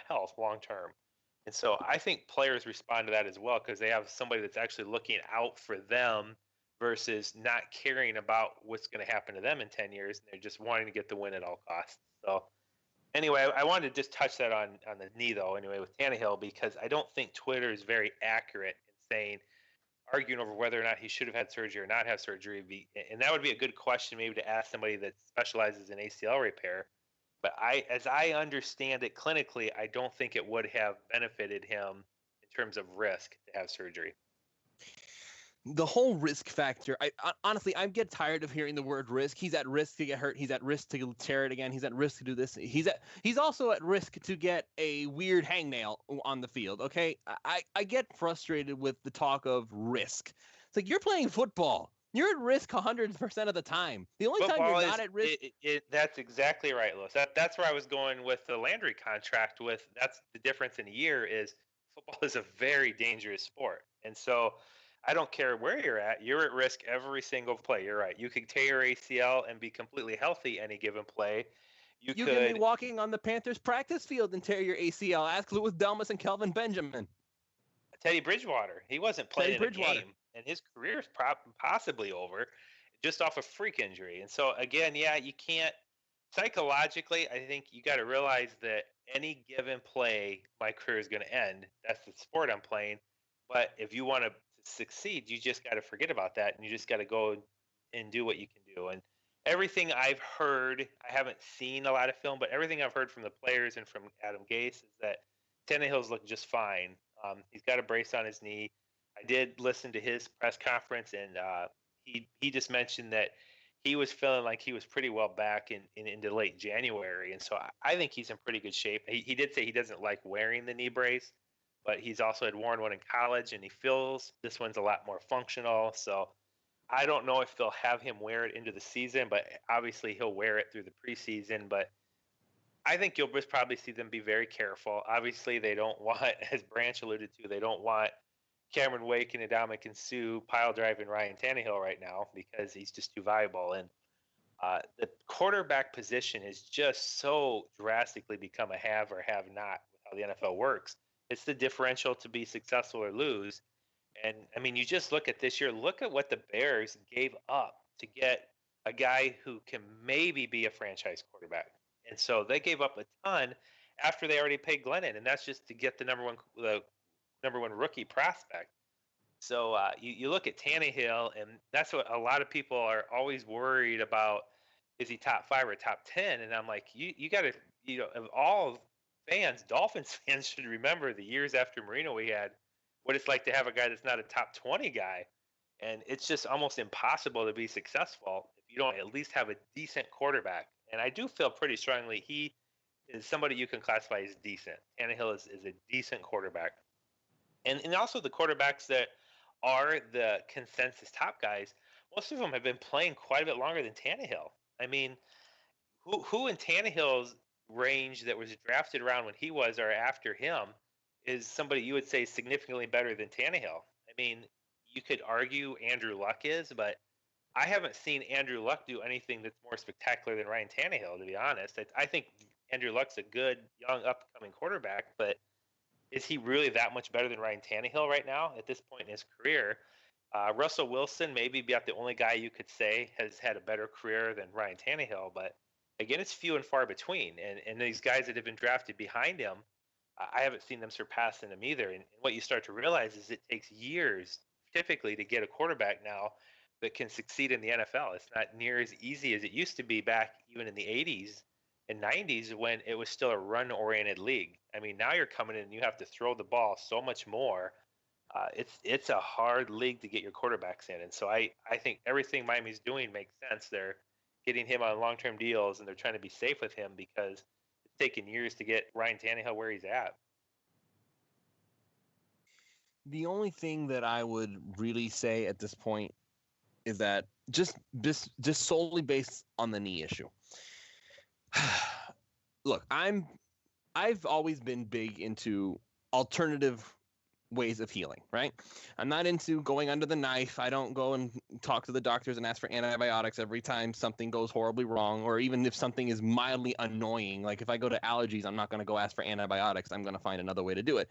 health long term. And so I think players respond to that as well because they have somebody that's actually looking out for them versus not caring about what's going to happen to them in 10 years. And they're just wanting to get the win at all costs. So anyway, I wanted to just touch that on the knee, though, anyway, with Tannehill, because I don't think Twitter is very accurate in saying, arguing over whether or not he should have had surgery or not have surgery. And that would be a good question maybe to ask somebody that specializes in ACL repair. But as I understand it clinically, I don't think it would have benefited him in terms of risk to have surgery. The whole risk factor, honestly, I get tired of hearing the word risk. He's at risk to get hurt. He's at risk to tear it again. He's at risk to do this. He's also at risk to get a weird hangnail on the field. Okay, I get frustrated with the talk of risk. It's like you're playing football. You're at risk 100% of the time. The only time you're not at risk. That's exactly right, Louis. That's where I was going with the Landry contract. That's the difference in a year is football is a very dangerous sport, and so I don't care where you're at risk every single play. You're right. You could tear your ACL and be completely healthy any given play. You could be walking on the Panthers practice field and tear your ACL. Ask Louis Delmas and Kelvin Benjamin. Teddy Bridgewater. He wasn't playing in a game, and his career is possibly over just off a freak injury. And so, again, yeah, you can't – psychologically, I think you got to realize that any given play, my career is going to end. That's the sport I'm playing. But if you want to succeed, you just got to forget about that, and you just got to go and do what you can do. And everything I've heard, I haven't seen a lot of film, but everything I've heard from the players and from Adam Gase is that Tannehill's looking just fine. He's got a brace on his knee. I did listen to his press conference, and he just mentioned that he was feeling like he was pretty well back into late January, and so I think he's in pretty good shape. He did say he doesn't like wearing the knee brace, but he's also had worn one in college, and he feels this one's a lot more functional. So I don't know if they'll have him wear it into the season, but obviously he'll wear it through the preseason. But I think you'll just probably see them be very careful. Obviously, they don't want, as Branch alluded to, they don't want Cameron Wake and Ndamukong Suh pile driving Ryan Tannehill right now because he's just too viable. And the quarterback position has just so drastically become a have or have not with how the NFL works. It's the differential to be successful or lose. And, I mean, you just look at this year. Look at what the Bears gave up to get a guy who can maybe be a franchise quarterback. And so they gave up a ton after they already paid Glennon, and that's just to get the number one rookie prospect. So you look at Tannehill, and that's what a lot of people are always worried about. Is he top 5 or top 10? And I'm like, you got to, of all fans, Dolphins fans should remember the years after Marino we had what it's like to have a guy that's not a top 20 guy. And it's just almost impossible to be successful if you don't at least have a decent quarterback. And I do feel pretty strongly he is somebody you can classify as decent. Tannehill is a decent quarterback. And also the quarterbacks that are the consensus top guys, most of them have been playing quite a bit longer than Tannehill. I mean, who in Tannehill's range that was drafted around when he was or after him is somebody you would say significantly better than Tannehill? I mean, you could argue Andrew Luck is, but I haven't seen Andrew Luck do anything that's more spectacular than Ryan Tannehill, to be honest. I think Andrew Luck's a good, young, upcoming quarterback, but is he really that much better than Ryan Tannehill right now at this point in his career? Russell Wilson may be about the only guy you could say has had a better career than Ryan Tannehill, but again, it's few and far between. And these guys that have been drafted behind him, I haven't seen them surpassing him either. And what you start to realize is it takes years typically to get a quarterback now that can succeed in the NFL. It's not near as easy as it used to be back even in the 80s and 90s when it was still a run-oriented league. I mean, now you're coming in and you have to throw the ball so much more. It's a hard league to get your quarterbacks in. And so I think everything Miami's doing makes sense. They're getting him on long-term deals and they're trying to be safe with him because it's taken years to get Ryan Tannehill where he's at. The only thing that I would really say at this point is that just solely based on the knee issue. Look, I've always been big into alternative ways of healing, right? I'm not into going under the knife. I don't go and talk to the doctors and ask for antibiotics every time something goes horribly wrong, or even if something is mildly annoying. Like if I go to allergies, I'm not going to go ask for antibiotics. I'm going to find another way to do it.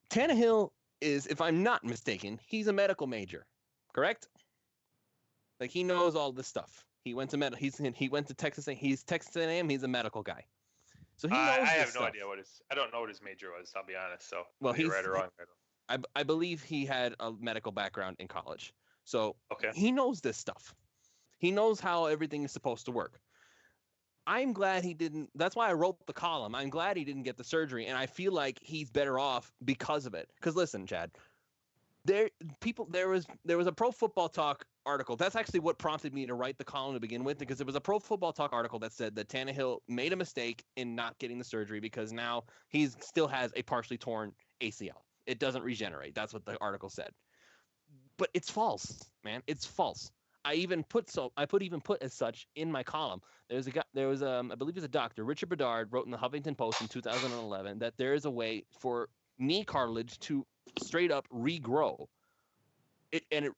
Tannehill is, if I'm not mistaken, he's a medical major, correct? Like he knows all this stuff. He went to he went to Texas. He's Texas A&M. He's a medical guy, so he knows. I have no idea I don't know what his major was. I'll be honest. So well, he's right or wrong. I believe he had a medical background in college, so okay. He knows this stuff. He knows how everything is supposed to work. I'm glad he didn't. That's why I wrote the column. I'm glad he didn't get the surgery, and I feel like he's better off because of it. Because listen, Chad, there was a Pro Football Talk article. That's actually what prompted me to write the column to begin with, because it was a Pro Football Talk article that said that Tannehill made a mistake in not getting the surgery because now he still has a partially torn ACL. It doesn't regenerate. That's what the article said. But it's false, man. It's false. I put as such in my column. I believe it's a doctor, Richard Bedard, wrote in the Huffington Post in 2011 that there is a way for knee cartilage to straight up regrow.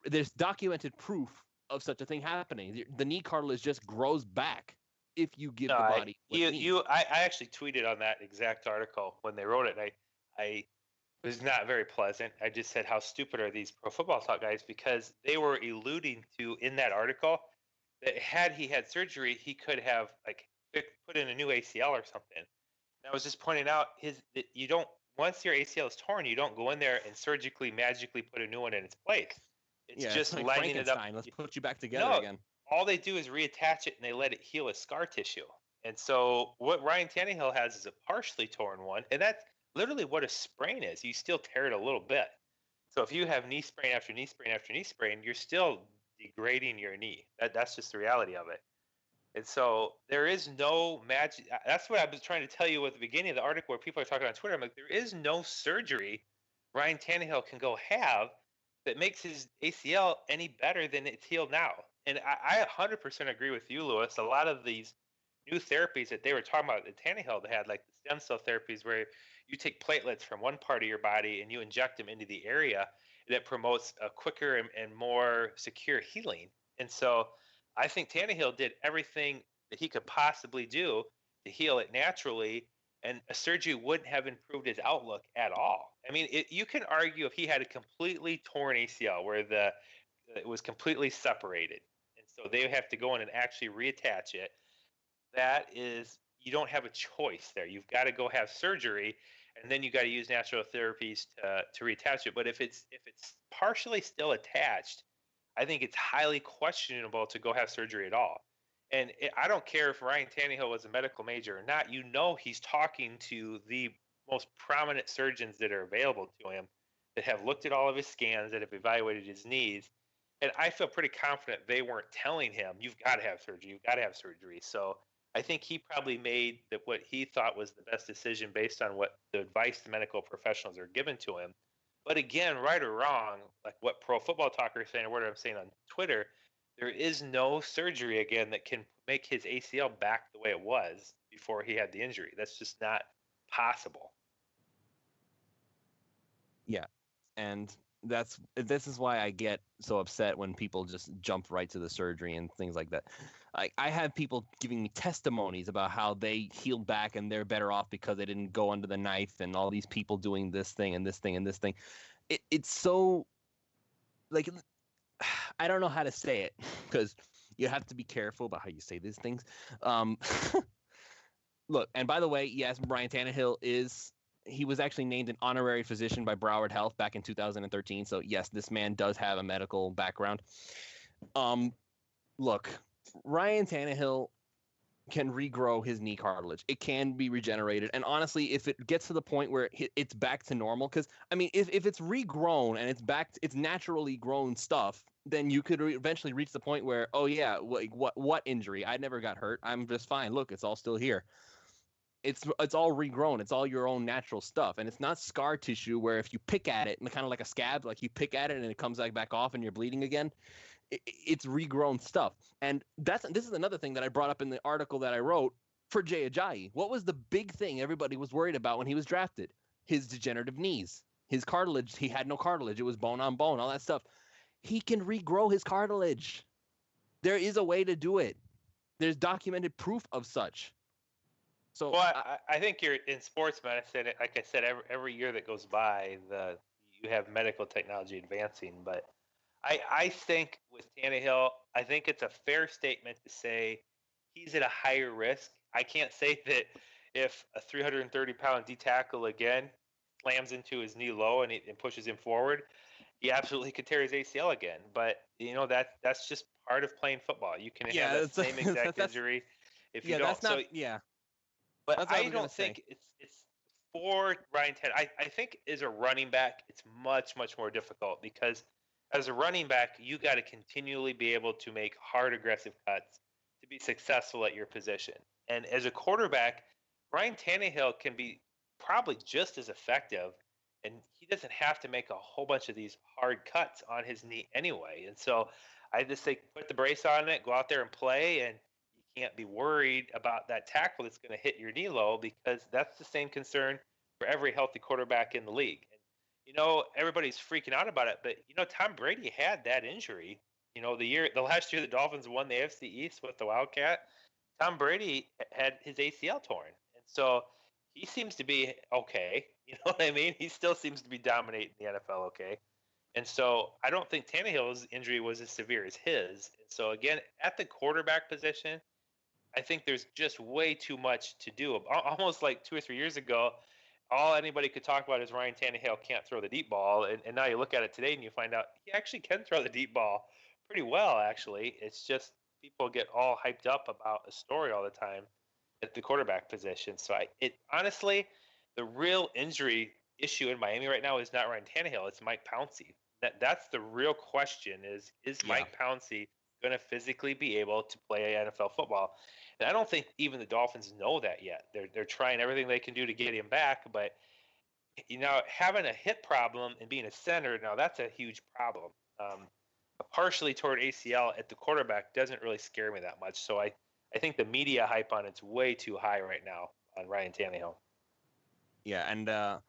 There's documented proof of such a thing happening. The knee cartilage just grows back if you give the body. I actually tweeted on that exact article when they wrote it. I was not very pleasant. I just said, how stupid are these Pro Football Talk guys? Because they were alluding to in that article that had he had surgery, he could have put in a new ACL or something. And I was just pointing out that you don't, once your ACL is torn, you don't go in there and surgically magically put a new one in its place. It's just like lining it up. Let's put you back together again. All they do is reattach it and they let it heal as scar tissue. And so what Ryan Tannehill has is a partially torn one, and that's literally what a sprain is. You still tear it a little bit. So if you have knee sprain after knee sprain after knee sprain, you're still degrading your knee. That's just the reality of it. And so there is no magic. That's what I was trying to tell you at the beginning of the article where people are talking on Twitter. I'm like, there is no surgery Ryan Tannehill can go have that makes his ACL any better than it's healed now. And I 100% agree with you, Lewis. A lot of these new therapies that they were talking about that Tannehill had, like the stem cell therapies where you take platelets from one part of your body and you inject them into the area, that promotes a quicker and more secure healing. And so I think Tannehill did everything that he could possibly do to heal it naturally, and a surgery wouldn't have improved his outlook at all. I mean, you can argue if he had a completely torn ACL where it was completely separated, and so they have to go in and actually reattach it. That is, you don't have a choice there. You've got to go have surgery, and then you got to use natural therapies to reattach it. But if it's partially still attached, I think it's highly questionable to go have surgery at all. And I don't care if Ryan Tannehill was a medical major or not. You know, he's talking to the most prominent surgeons that are available to him, that have looked at all of his scans, that have evaluated his knees. And I feel pretty confident they weren't telling him, you've got to have surgery, you've got to have surgery. So I think he probably made what he thought was the best decision based on what the advice the medical professionals are given to him. But again, right or wrong, like what Pro Football Talker is saying or what I'm saying on Twitter, there is no surgery again that can make his ACL back the way it was before he had the injury. That's just not possible. Yeah, and this is why I get so upset when people just jump right to the surgery and things like that. I have people giving me testimonies about how they healed back and they're better off because they didn't go under the knife, and all these people doing this thing and this thing and this thing. It's so, like, I don't know how to say it, because you have to be careful about how you say these things. Look, and by the way, yes, Ryan Tannehill is he was actually named an honorary physician by Broward Health back in 2013. So yes, this man does have a medical background. Look, Ryan Tannehill can regrow his knee cartilage. It can be regenerated. And honestly, if it gets to the point where it's back to normal, because I mean, if it's regrown and it's back, it's naturally grown stuff, then you could eventually reach the point where, oh yeah, what injury? I never got hurt. I'm just fine. Look, it's all still here. It's all regrown. It's all your own natural stuff, and it's not scar tissue where if you pick at it, and kind of like a scab, like you pick at it and it comes back off and you're bleeding again. It's regrown stuff. And this is another thing that I brought up in the article that I wrote for Jay Ajayi. What was the big thing everybody was worried about when he was drafted? His degenerative knees, his cartilage. He had no cartilage. It was bone on bone, all that stuff. He can regrow his cartilage. There is a way to do it. There's documented proof of such. So, well, I think you're in sports medicine. Like I said, every year that goes by, you have medical technology advancing. But I think with Tannehill, I think it's a fair statement to say he's at a higher risk. I can't say that if a 330-pound D tackle again slams into his knee low and pushes him forward, he absolutely could tear his ACL again. But that's just part of playing football. You can have the same exact injury if you don't. That's not, yeah. But I don't think it's for Ryan Tannehill. I think as a running back, it's much, much more difficult because as a running back, you got to continually be able to make hard, aggressive cuts to be successful at your position. And as a quarterback, Ryan Tannehill can be probably just as effective, and he doesn't have to make a whole bunch of these hard cuts on his knee anyway. And so I just think put the brace on it, go out there and play, and you can't be worried about that tackle that's going to hit your knee low because that's the same concern for every healthy quarterback in the league. Everybody's freaking out about it, but Tom Brady had that injury. The last year the Dolphins won the AFC East with the Wildcat, Tom Brady had his ACL torn, and so he seems to be okay. You know what I mean? He still seems to be dominating the NFL okay, and so I don't think Tannehill's injury was as severe as his. And so again, at the quarterback position, I think there's just way too much to do. Almost like 2 or 3 years ago, all anybody could talk about is Ryan Tannehill can't throw the deep ball. And now you look at it today and you find out he actually can throw the deep ball pretty well, actually. It's just people get all hyped up about a story all the time at the quarterback position. So honestly, the real injury issue in Miami right now is not Ryan Tannehill. It's Mike Pouncy. That's the real question is Mike Pouncy going to physically be able to play NFL football? And I don't think even the Dolphins know that yet. They're trying everything they can do to get him back, but having a hip problem and being a center, now that's a huge problem. A partially torn ACL at the quarterback doesn't really scare me that much. So I think the media hype on it's way too high right now on Ryan Tannehill. Yeah, and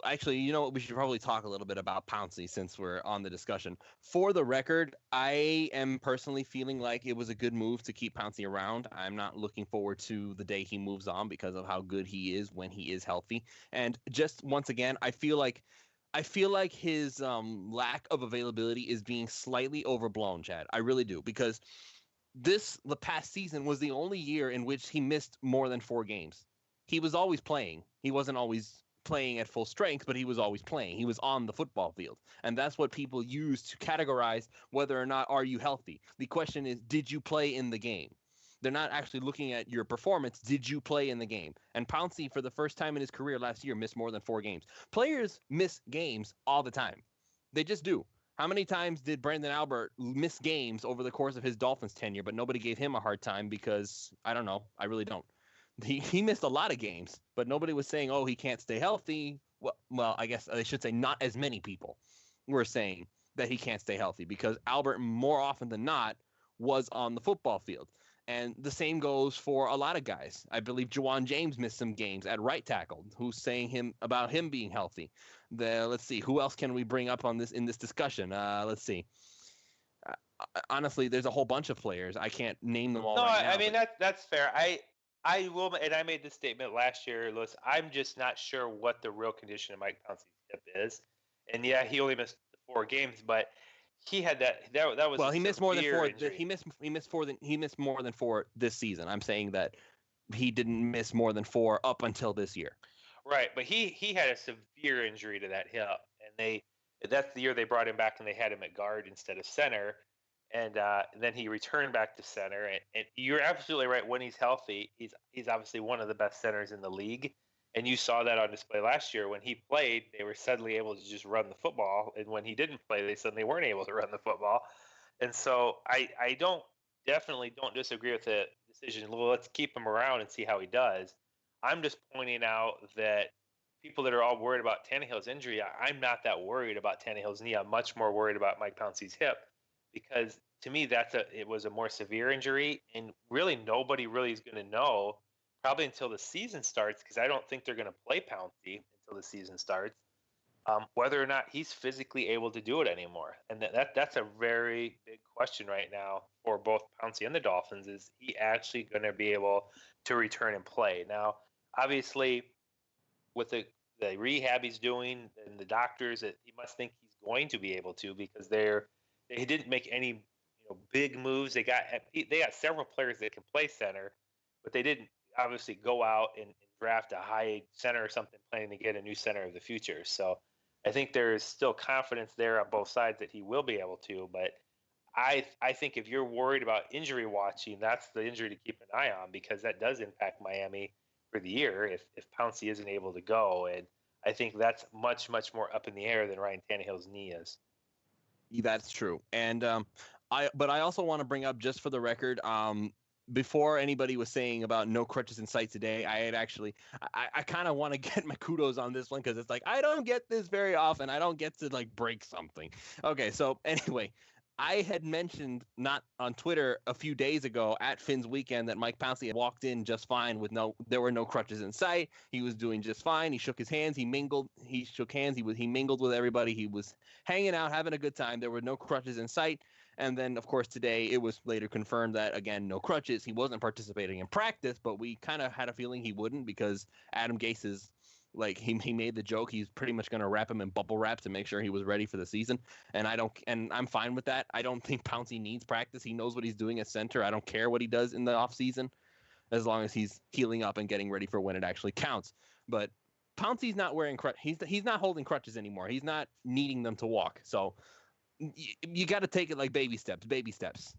actually, we should probably talk a little bit about Pouncy since we're on the discussion. For the record, I am personally feeling like it was a good move to keep Pouncy around. I'm not looking forward to the day he moves on because of how good he is when he is healthy. And just once again, I feel like his lack of availability is being slightly overblown, Chad. I really do, because the past season was the only year in which he missed more than 4 games. He was always playing. He wasn't always playing at full strength, but he was always playing. He was on the football field. And that's what people use to categorize whether or not are you healthy. The question is, did you play in the game? They're not actually looking at your performance. Did you play in the game? And Pouncy, for the first time in his career last year, missed more than 4 games. Players miss games all the time. They just do. How many times did Brandon Albert miss games over the course of his Dolphins tenure, but nobody gave him a hard time because, I don't know, I really don't. He missed a lot of games, but nobody was saying, oh, he can't stay healthy. Well, I guess I should say not as many people were saying that he can't stay healthy because Albert, more often than not, was on the football field. And the same goes for a lot of guys. I believe Juwan James missed some games at right tackle. Who's saying about him being healthy? Let's see. Who else can we bring up in this discussion? Let's see. Honestly, there's a whole bunch of players. I can't name them all. No, right now, I mean that's fair. I will, and I made this statement last year, Lewis. I'm just not sure what the real condition of Mike Pouncey's hip is. And yeah, he only missed 4 games, but he had that was well. He missed more than 4. Injury. He missed more than 4 this season. I'm saying that he didn't miss more than 4 up until this year. Right, but he had a severe injury to that hip, and that's the year they brought him back and they had him at guard instead of center, and then he returned back to center. And you're absolutely right. When he's healthy, he's obviously one of the best centers in the league, and you saw that on display last year when he played. They were suddenly able to just run the football, and when he didn't play, they suddenly weren't able to run the football. And so I definitely don't disagree with the decision. Well, let's keep him around and see how he does. I'm just pointing out that people that are all worried about Tannehill's injury, I'm not that worried about Tannehill's knee. I'm much more worried about Mike Pouncey's hip, because to me it was a more severe injury, and really nobody really is going to know probably until the season starts, because I don't think they're going to play Pouncey until the season starts, whether or not he's physically able to do it anymore. And that's a very big question right now for both Pouncey and the Dolphins. Is he actually going to be able to return and play? Now, obviously, with the rehab he's doing and the doctors, he must think he's going to be able to, because they didn't make any big moves. They got several players that can play center, but they didn't obviously go out and draft a high center or something, planning to get a new center of the future. So I think there is still confidence there on both sides that he will be able to. But I think if you're worried about injury watching, that's the injury to keep an eye on, because that does impact Miami for the year if Pouncey isn't able to go. And I think that's much, much more up in the air than Ryan Tannehill's knee is. That's true. And I also want to bring up, just for the record, before anybody was saying about no crutches in sight today, I kind of want to get my kudos on this one, because it's like, I don't get this very often. I don't get to like break something. Okay, so anyway, I had mentioned not on Twitter a few days ago at Finn's Weekend that Mike Pouncey had walked in just fine there were no crutches in sight. He was doing just fine. He shook his hands. He shook hands. He mingled with everybody. He was hanging out, having a good time. There were no crutches in sight. And then, of course, today it was later confirmed that, again, no crutches. He wasn't participating in practice, but we kind of had a feeling he wouldn't, because Adam Gase is like, he made the joke he's pretty much going to wrap him in bubble wrap to make sure he was ready for the season. And I'm fine with that. I don't think Pouncey needs practice. He knows what he's doing at center. I don't care what he does in the offseason, as long as he's healing up and getting ready for when it actually counts. But Pouncey's not wearing crutches. He's not holding crutches anymore. He's not needing them to walk. So you got to take it like baby steps.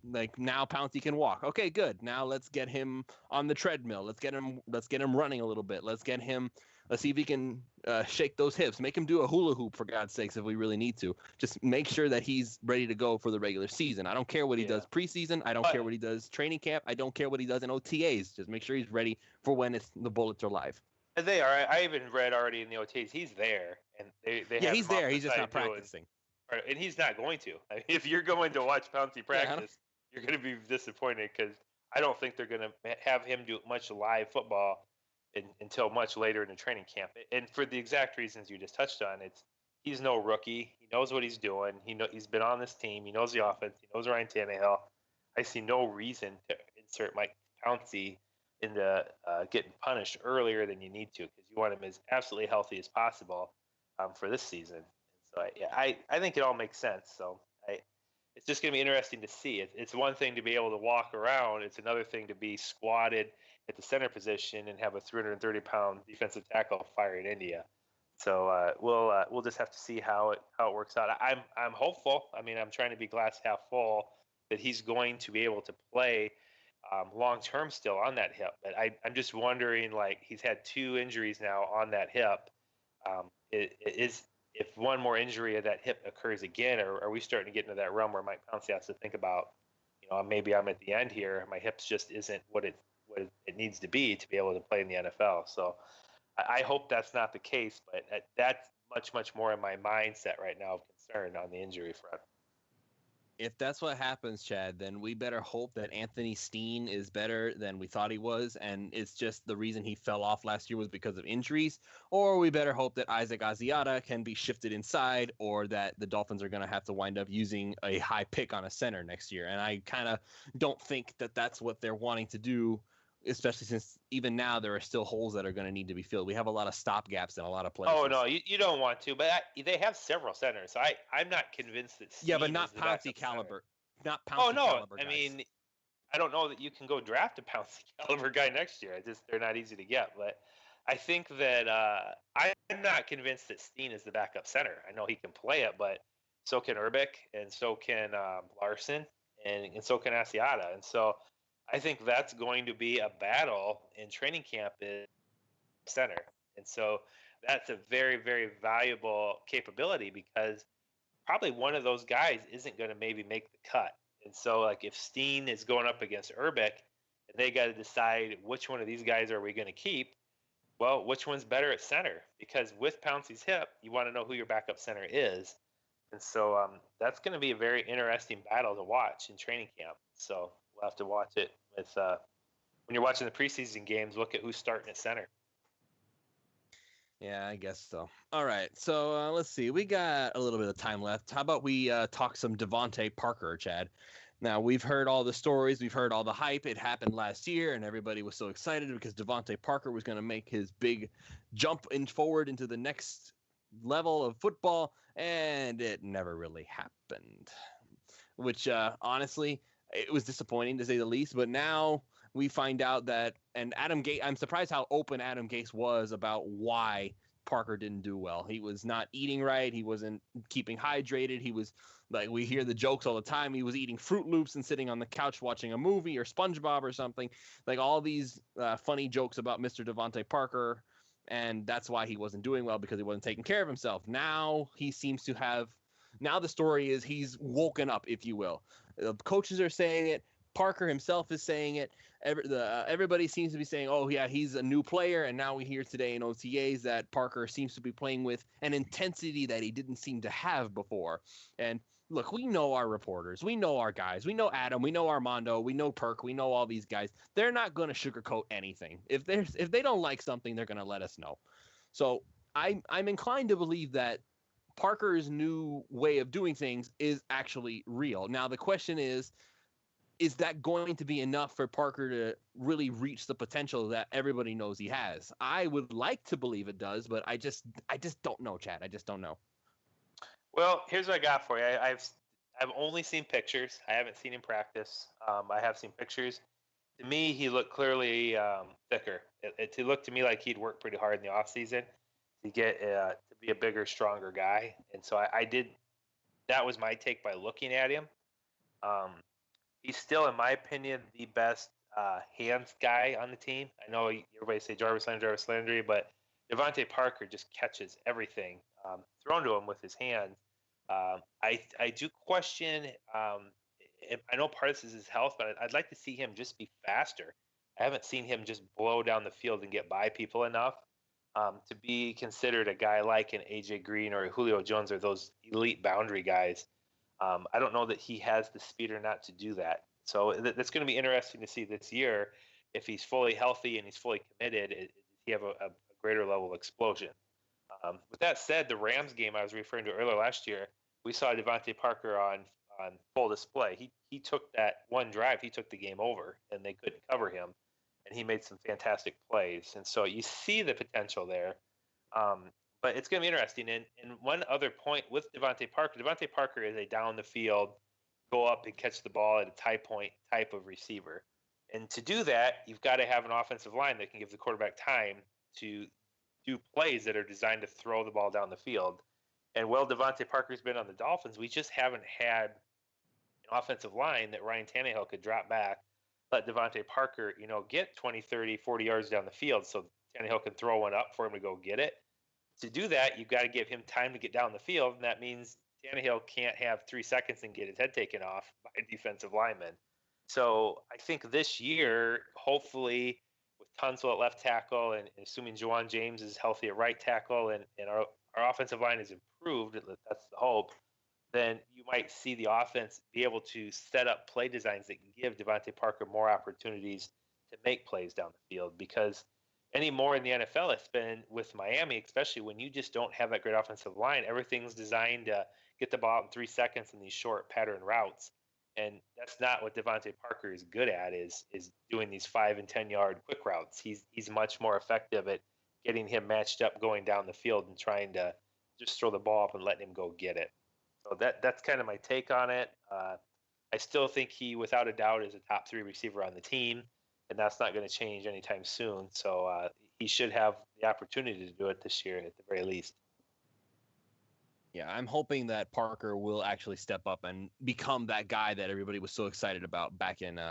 Like, now Pouncey can walk. Okay, good. Now let's get him on the treadmill. Let's get him running a little bit. Let's see if he can shake those hips. Make him do a hula hoop, for God's sakes, if we really need to. Just make sure that he's ready to go for the regular season. I don't care what he does preseason. I don't care what he does training camp. I don't care what he does in OTAs. Just make sure he's ready for when the bullets are live. And they are. I even read already in the OTAs he's there, and they he's there. He's just not practicing. And he's not going to. I mean, if you're going to watch Pouncey practice, you're going to be disappointed, because I don't think they're going to have him do much live football until much later in the training camp. And for the exact reasons you just touched on, he's no rookie. He knows what he's doing. He's been on this team. He knows the offense. He knows Ryan Tannehill. I see no reason to insert Mike Pouncey into getting punished earlier than you need to, because you want him as absolutely healthy as possible for this season. So I think it all makes sense. So it's just going to be interesting to see. It's one thing to be able to walk around. It's another thing to be squatted at the center position and have a 330-pound defensive tackle firing into you. So we'll just have to see how it works out. I'm hopeful. I mean, I'm trying to be glass half full that he's going to be able to play long term still on that hip. But I'm just wondering, like, he's had 2 injuries now on that hip. If one more injury of that hip occurs again, or are we starting to get into that realm where Mike Pouncey has to think about, maybe I'm at the end here. My hips just isn't what it needs to be able to play in the NFL. So I hope that's not the case, but that's much, much more in my mindset right now of concern on the injury front. If that's what happens, Chad, then we better hope that Anthony Steen is better than we thought he was, and it's just the reason he fell off last year was because of injuries, or we better hope that Isaac Asiata can be shifted inside, or that the Dolphins are going to have to wind up using a high pick on a center next year. And I kind of don't think that that's what they're wanting to do, especially since even now there are still holes that are going to need to be filled. We have a lot of stop gaps in a lot of places. Oh, no, you don't want to, but they have several centers. So I'm not convinced that Steve but not Pouncey caliber. Not Pouncey caliber. Oh, no, guys. I mean, I don't know that you can go draft a Pouncey caliber guy next year. They're not easy to get. But I think that I'm not convinced that Steen is the backup center. I know he can play it, but so can Riddick, and so can Larson, and so can Asiata. And so I think that's going to be a battle in training camp is center. And so that's a very, very valuable capability because probably one of those guys isn't going to maybe make the cut. And so, like, if Steen is going up against Riddick, and they got to decide which one of these guys are we going to keep, well, which one's better at center? Because with Pouncy's hip, you want to know who your backup center is. And so that's going to be a very interesting battle to watch in training camp. So we'll have to watch it with when you're watching the preseason games, look at who's starting at center. Yeah, I guess so. All right, so let's see. We got a little bit of time left. How about we talk some Devontae Parker, Chad? Now, we've heard all the stories. We've heard all the hype. It happened last year, and everybody was so excited because Devontae Parker was going to make his big jump forward into the next level of football, and it never really happened, which honestly, it was disappointing to say the least. But now we find out that, and Adam Gase, I'm surprised how open Adam Gase was about why Parker didn't do well. He was not eating right. He wasn't keeping hydrated. He was, like, we hear the jokes all the time. He was eating Fruit Loops and sitting on the couch watching a movie or SpongeBob or something. Like, all these funny jokes about Mr. Devontae Parker, and that's why he wasn't doing well, because he wasn't taking care of himself. Now he seems to have, now the story is he's woken up, if you will. The coaches are saying it. Parker himself is saying it. Everybody seems to be saying, oh, yeah, he's a new player. And now we hear today in OTAs that Parker seems to be playing with an intensity that he didn't seem to have before. And look, we know our reporters. We know our guys. We know Adam. We know Armando. We know Perk. We know all these guys. They're not going to sugarcoat anything. If they don't like something, they're going to let us know. So I'm inclined to believe that Parker's new way of doing things is actually real. Now, the question is that going to be enough for Parker to really reach the potential that everybody knows he has? I would like to believe it does, but I just don't know, Chad. I just don't know. Well, here's what I got for you. I've only seen pictures. I haven't seen him practice. I have seen pictures. To me, he looked clearly thicker. It looked to me like he'd worked pretty hard in the offseason to get to be a bigger, stronger guy. And so I did. That was my take by looking at him. He's still, in my opinion, the best hands guy on the team. I know everybody say Jarvis Landry, but Devontae Parker just catches everything thrown to him with his hands. I do question. I know part of this is his health, but I'd like to see him just be faster. I haven't seen him just blow down the field and get by people enough to be considered a guy like an AJ Green or a Julio Jones or those elite boundary guys. I don't know that he has the speed or not to do that. So that's going to be interesting to see this year. If he's fully healthy and he's fully committed, does he have a greater level of explosion? With that said, the Rams game I was referring to earlier last year, we saw Devontae Parker on full display. He took that one drive, he took the game over, and they couldn't cover him, and he made some fantastic plays. And so you see the potential there. But it's going to be interesting. And one other point with Devontae Parker is a down the field, go up and catch the ball at a tie point type of receiver. And to do that, you've got to have an offensive line that can give the quarterback time to do plays that are designed to throw the ball down the field. And while Devontae Parker's been on the Dolphins, we just haven't had an offensive line that Ryan Tannehill could drop back, let Devontae Parker, get 20, 30, 40 yards down the field so Tannehill can throw one up for him to go get it. To do that, you've got to give him time to get down the field, and that means Tannehill can't have 3 seconds and get his head taken off by a defensive lineman. So I think this year, hopefully, with Tunsil at left tackle and assuming Juwan James is healthy at right tackle and our offensive line is improved, that's the hope, then you might see the offense be able to set up play designs that can give Devontae Parker more opportunities to make plays down the field. Because anymore in the NFL, it's been with Miami, especially when you just don't have that great offensive line. Everything's designed to get the ball out in 3 seconds in these short pattern routes. And that's not what Devontae Parker is good at, is doing these 5 and 10 yard quick routes. He's much more effective at getting him matched up going down the field and trying to just throw the ball up and letting him go get it. So that's kind of my take on it. I still think he, without a doubt, is a top 3 receiver on the team, and that's not going to change anytime soon. So he should have the opportunity to do it this year at the very least. Yeah, I'm hoping that Parker will actually step up and become that guy that everybody was so excited about back in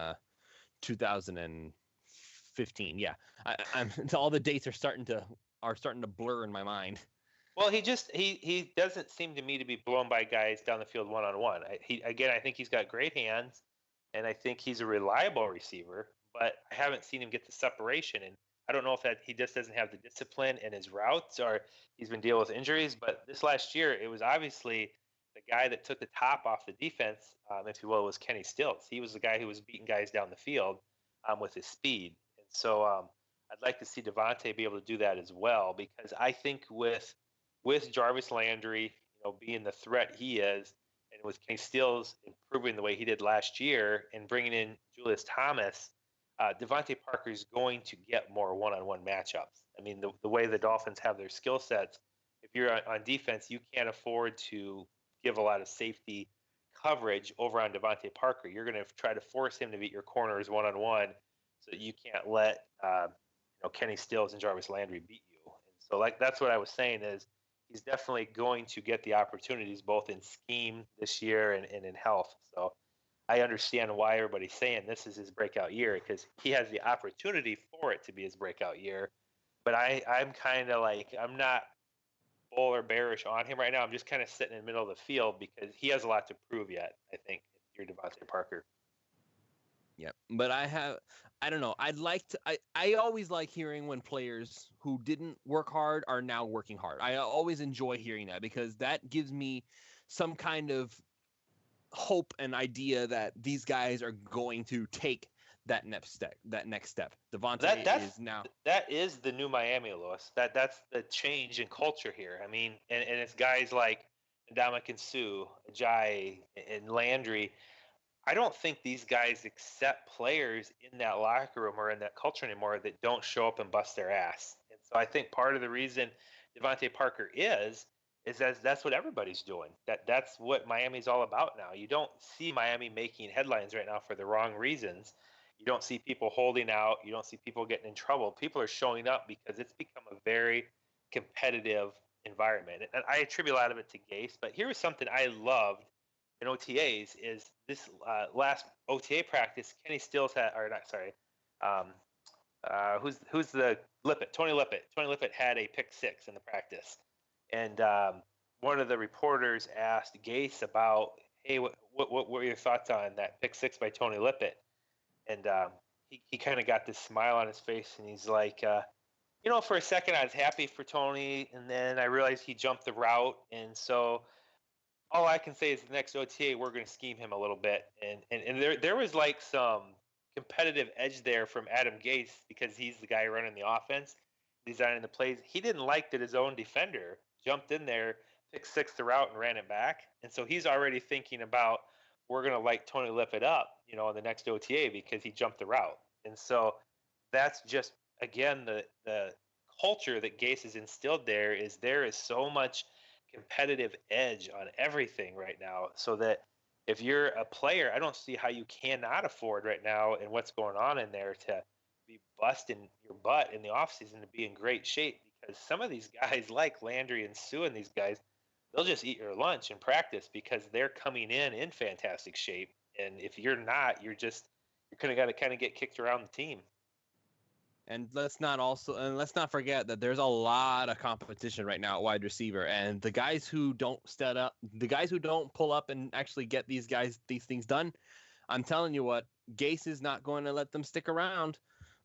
2015. Yeah, I'm all the dates are starting to blur in my mind. Well, he doesn't seem to me to be blown by guys down the field one-on-one. I think he's got great hands, and I think he's a reliable receiver, but I haven't seen him get the separation. And I don't know if that he just doesn't have the discipline in his routes or he's been dealing with injuries. But this last year, it was obviously the guy that took the top off the defense, if you will, was Kenny Stills. He was the guy who was beating guys down the field with his speed. And so I'd like to see Devontae be able to do that as well, because I think with Jarvis Landry, being the threat he is, and with Kenny Stills improving the way he did last year and bringing in Julius Thomas, Devontae Parker is going to get more one-on-one matchups. I mean, the way the Dolphins have their skill sets, if you're on defense, you can't afford to give a lot of safety coverage over on Devontae Parker. You're going to try to force him to beat your corners one-on-one so that you can't let Kenny Stills and Jarvis Landry beat you. And so that's what I was saying is he's definitely going to get the opportunities both in scheme this year and in health. So I understand why everybody's saying this is his breakout year, because he has the opportunity for it to be his breakout year. But I'm kind of like, I'm not bull or bearish on him right now. I'm just kind of sitting in the middle of the field because he has a lot to prove yet, I think, if you're Devontae Parker. Yeah, but I don't know. I always like hearing when players who didn't work hard are now working hard. I always enjoy hearing that because that gives me some kind of hope and idea that these guys are going to take that next step. Devontae is now. That is the new Miami, Lewis. That's the change in culture here. I mean, and it's guys like Ndamukong Suh, Ajayi, and Landry. I don't think these guys accept players in that locker room or in that culture anymore that don't show up and bust their ass. And so I think part of the reason Devontae Parker is that's what everybody's doing. That's what Miami's all about now. You don't see Miami making headlines right now for the wrong reasons. You don't see people holding out. You don't see people getting in trouble. People are showing up because it's become a very competitive environment. And I attribute a lot of it to Gase. But here was something I loved in OTAs is this last OTA practice. Kenny Stills had, or not, sorry, who's the Lippett? Tony Lippett. Tony Lippett had a pick six in the practice. And one of the reporters asked Gase about, hey, what were your thoughts on that pick six by Tony Lippett? And he kind of got this smile on his face, and he's like, for a second I was happy for Tony, and then I realized he jumped the route, and so all I can say is the next OTA we're going to scheme him a little bit, and there was like some competitive edge there from Adam Gase because he's the guy running the offense, designing the plays. He didn't like that his own defender jumped in there, picked six the route, and ran it back. And so he's already thinking about, we're going to light Tony Lippett up, in the next OTA because he jumped the route. And so that's just, again, the culture that Gase has instilled there is so much competitive edge on everything right now, so that if you're a player, I don't see how you cannot afford right now and what's going on in there to be busting your butt in the offseason to be in great shape, because some of these guys like Landry and Suh and these guys, they'll just eat your lunch in practice because they're coming in fantastic shape. And if you're not, you're going to kind of get kicked around the team. And let's not forget that there's a lot of competition right now at wide receiver, and the guys who don't pull up and actually get these things done, I'm telling you what, Gase is not going to let them stick around.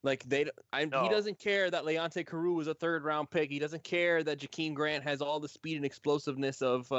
Like he doesn't care that Leonte Carroo was a third-round pick. He doesn't care that Jakeem Grant has all the speed and explosiveness of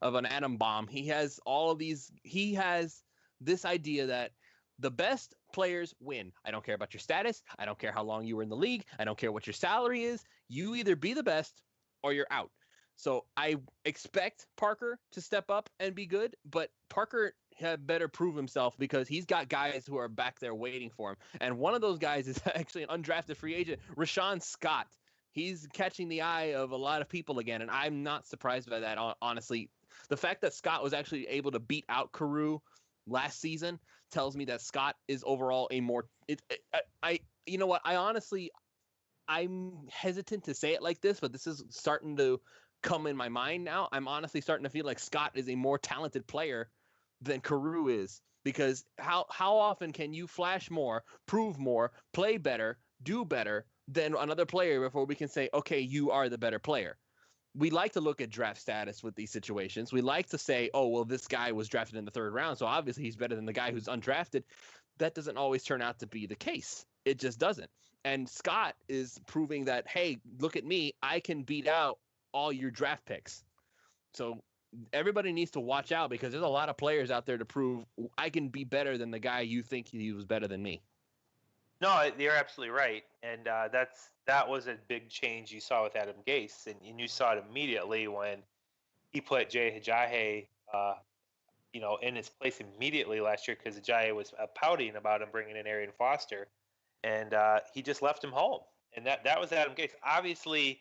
an atom bomb. He has all of these. He has this idea that the best players win. I don't care about your status. I don't care how long you were in the league. I don't care what your salary is. You either be the best or you're out. So I expect Parker to step up and be good, but Parker had better prove himself because he's got guys who are back there waiting for him. And one of those guys is actually an undrafted free agent, Rashawn Scott. He's catching the eye of a lot of people again, and I'm not surprised by that, honestly. The fact that Scott was actually able to beat out Carroo last season tells me that Scott is overall a more – I I'm hesitant to say it like this, but this is starting to come in my mind now. I'm honestly starting to feel like Scott is a more talented player than Carew is, because how often can you flash more, prove more, play better, do better than another player before we can say, okay, you are the better player? We like to look at draft status with these situations. We like to say, oh, well, this guy was drafted in the 3rd round, so obviously he's better than the guy who's undrafted. That doesn't always turn out to be the case. It just doesn't. And Scott is proving that, hey, look at me. I can beat out all your draft picks. So everybody needs to watch out, because there's a lot of players out there to prove I can be better than the guy you think he was better than me. No, you're absolutely right, and that was a big change you saw with Adam Gase, and you saw it immediately when he put Jay Ajayi, in his place immediately last year, because Ajayi was pouting about him bringing in Arian Foster, and he just left him home, and that was Adam Gase. Obviously,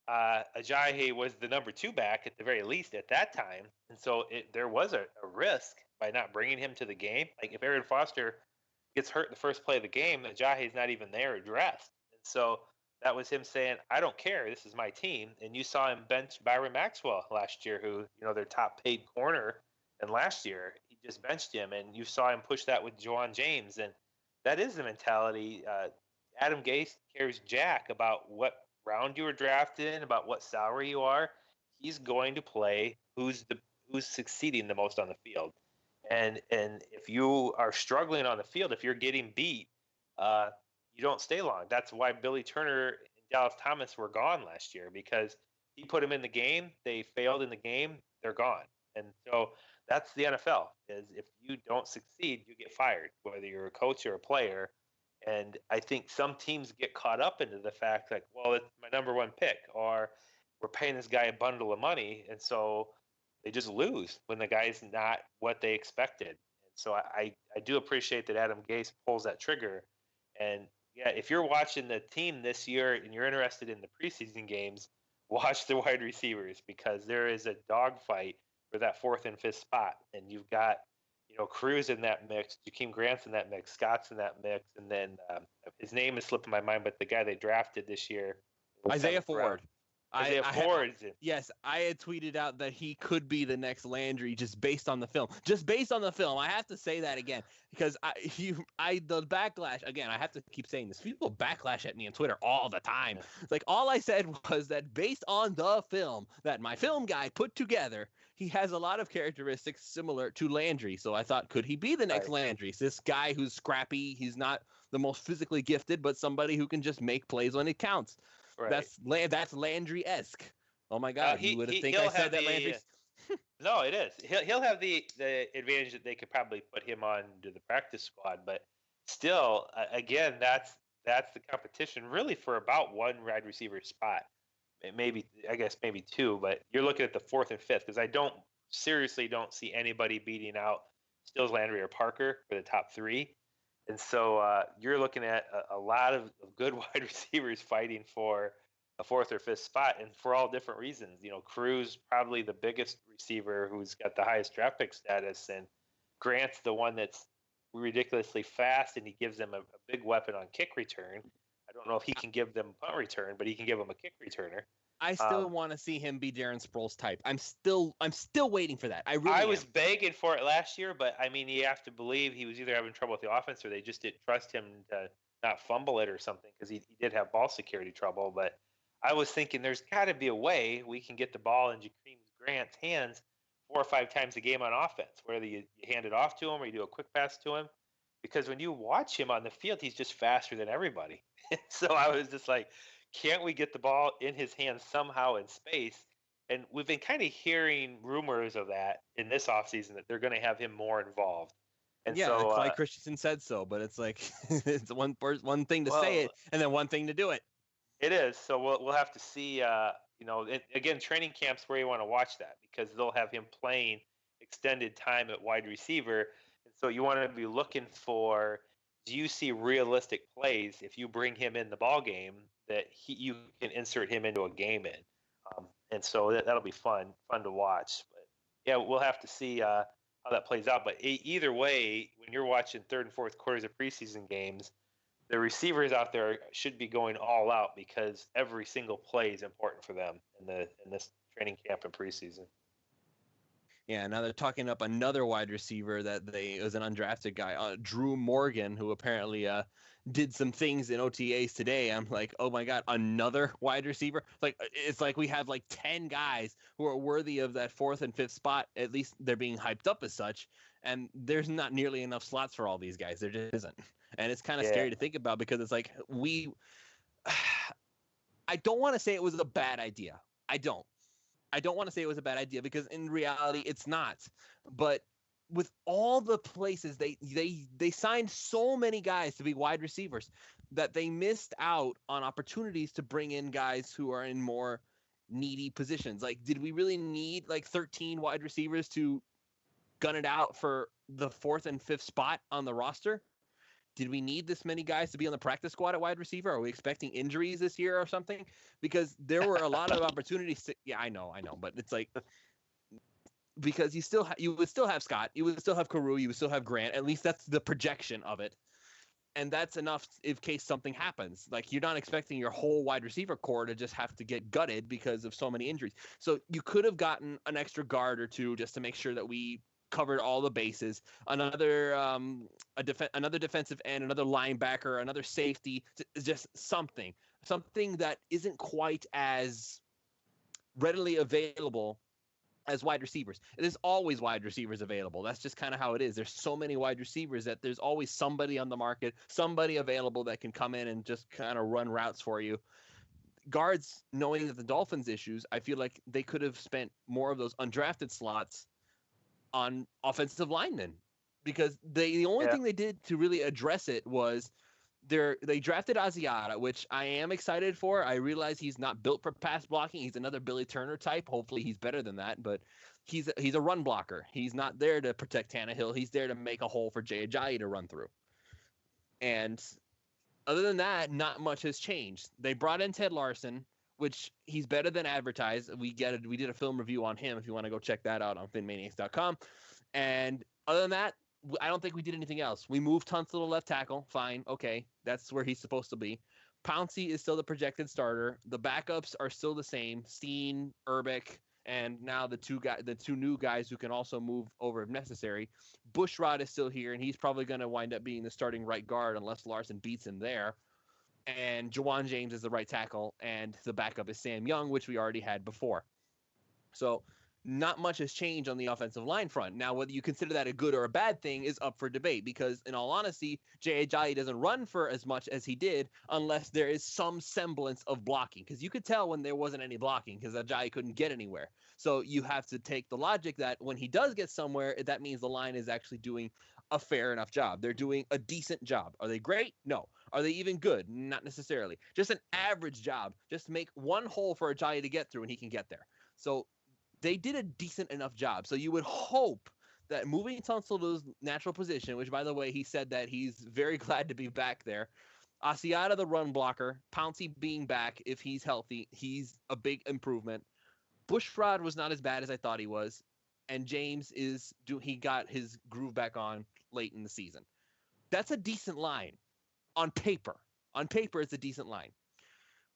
Ajayi was the number 2 back at the very least at that time, and so there was a risk by not bringing him to the game. Like, if Arian Foster gets hurt in the first play of the game, Ajayi's not even there addressed. And so that was him saying, I don't care, this is my team. And you saw him bench Byron Maxwell last year, who, their top paid corner. And last year, he just benched him. And you saw him push that with Juwan James. And that is the mentality. Adam Gase cares jack about what round you were drafted in, about what salary you are. He's going to play who's succeeding the most on the field. And if you are struggling on the field, if you're getting beat, you don't stay long. That's why Billy Turner and Dallas Thomas were gone last year, because he put them in the game. They failed in the game. They're gone. And so that's the NFL, is if you don't succeed, you get fired, whether you're a coach or a player. And I think some teams get caught up into the fact, like, well, it's my number 1 pick, or we're paying this guy a bundle of money. And so they just lose when the guy's not what they expected. And so I do appreciate that Adam Gase pulls that trigger. And yeah, if you're watching the team this year and you're interested in the preseason games, watch the wide receivers, because there is a dogfight for that 4th and 5th spot. And you've got, Cruz in that mix, Jakeem Grant's in that mix, Scott's in that mix, and then his name is slipping my mind, but the guy they drafted this year, Isaiah Ford. Yes, I had tweeted out that he could be the next Landry just based on the film. Just based on the film. I have to say that again, because the backlash, again, I have to keep saying this. People backlash at me on Twitter all the time. It's like, all I said was that based on the film that my film guy put together, he has a lot of characteristics similar to Landry. So I thought, could he be the next Landry? This guy who's scrappy. He's not the most physically gifted, but somebody who can just make plays when it counts. Right. That's Landry-esque. Oh my God! You would think I said that Landry. No, it is. He'll have the advantage that they could probably put him on to the practice squad, but still, again, that's the competition really for about 1 wide receiver spot. Maybe 2, but you're looking at the 4th and 5th, because I seriously don't see anybody beating out Stills, Landry, or Parker for the top 3. And so you're looking at a lot of good wide receivers fighting for a 4th or 5th spot, and for all different reasons. Cruz probably the biggest receiver who's got the highest draft pick status, and Grant's the one that's ridiculously fast, and he gives them a big weapon on kick return. I don't know if he can give them punt return, but he can give them a kick returner. I still want to see him be Darren Sproles type. I'm still waiting for that. I was begging for it last year, but I mean, you have to believe he was either having trouble with the offense, or they just didn't trust him to not fumble it or something, because he did have ball security trouble. But I was thinking there's got to be a way we can get the ball in Jakeem Grant's hands 4 or 5 times a game on offense, whether you hand it off to him or you do a quick pass to him. Because when you watch him on the field, he's just faster than everybody. So I was just like, can't we get the ball in his hands somehow in space? And we've been kind of hearing rumors of that in this offseason, that they're going to have him more involved. And yeah, so Clyde Christensen said so, but it's like it's one thing to say it and then one thing to do it. It is. So we'll have to see. Again, training camp's where you want to watch that, because they'll have him playing extended time at wide receiver, and so you want to be looking for, do you see realistic plays if you bring him in the ball game that you can insert him into a game in, and so that'll be fun to watch. But yeah, we'll have to see how that plays out. But either way, when you're watching 3rd and 4th quarters of preseason games, the receivers out there should be going all out because every single play is important for them in this training camp and preseason. Yeah, now they're talking up another wide receiver that was an undrafted guy, Drew Morgan, who apparently did some things in OTAs today. I'm like, oh my God, another wide receiver? It's like we have like 10 guys who are worthy of that 4th and 5th spot. At least they're being hyped up as such. And there's not nearly enough slots for all these guys. There just isn't. And it's kind of scary to think about because it's like I don't want to say it was a bad idea. I don't want to say it was a bad idea because in reality it's not. But with all the places they signed so many guys to be wide receivers that they missed out on opportunities to bring in guys who are in more needy positions. Like, did we really need like 13 wide receivers to gun it out for the 4th and 5th spot on the roster? Did we need this many guys to be on the practice squad at wide receiver? Are we expecting injuries this year or something? Because there were a lot of opportunities. Yeah, I know, but it's like because you would still have Scott, you would still have Carew, you would still have Grant. At least that's the projection of it, and that's enough in case something happens. Like, you're not expecting your whole wide receiver core to just have to get gutted because of so many injuries. So you could have gotten an extra guard or two just to make sure that we covered all the bases. Another another defensive end, another linebacker, another safety, just something that isn't quite as readily available as wide receivers. There's always wide receivers available. That's just kind of how it is. There's so many wide receivers that there's always somebody on the market, somebody available that can come in and just kind of run routes for you. Guards, knowing that the Dolphins' issues, I feel like they could have spent more of those undrafted slots on offensive linemen, because the only thing they did to really address it was they drafted Asiata, which I am excited for. I realize he's not built for pass blocking. He's another Billy Turner type. Hopefully he's better than that, but he's a run blocker. He's not there to protect Tannehill. He's there to make a hole for Jay Ajayi to run through. And other than that, not much has changed. They brought in Ted Larson, which he's better than advertised. We did a film review on him if you want to go check that out on PhinManiacs.com. And other than that, I don't think we did anything else. We moved Tunsil to left tackle. Fine. Okay. That's where he's supposed to be. Pouncy is still the projected starter. The backups are still the same. Steen, Urbic, and now the two new guys who can also move over if necessary. Bushrod is still here, and he's probably going to wind up being the starting right guard unless Larson beats him there. And Jawan James is the right tackle, and the backup is Sam Young, which we already had before. So not much has changed on the offensive line front. Now, whether you consider that a good or a bad thing is up for debate, because in all honesty, Jay Ajayi doesn't run for as much as he did unless there is some semblance of blocking, because you could tell when there wasn't any blocking because Ajayi couldn't get anywhere. So you have to take the logic that when he does get somewhere, that means the line is actually doing a fair enough job. They're doing a decent job. Are they great? No. Are they even good? Not necessarily. Just an average job. Just make one hole for Ajayi to get through and he can get there. So they did a decent enough job. So you would hope that moving Tunsil to his natural position, which, by the way, he said that he's very glad to be back there. Asiata, the run blocker. Pouncy being back, if he's healthy, he's a big improvement. Bushrod was not as bad as I thought he was. And James he got his groove back on late in the season. That's a decent line. On paper, it's a decent line,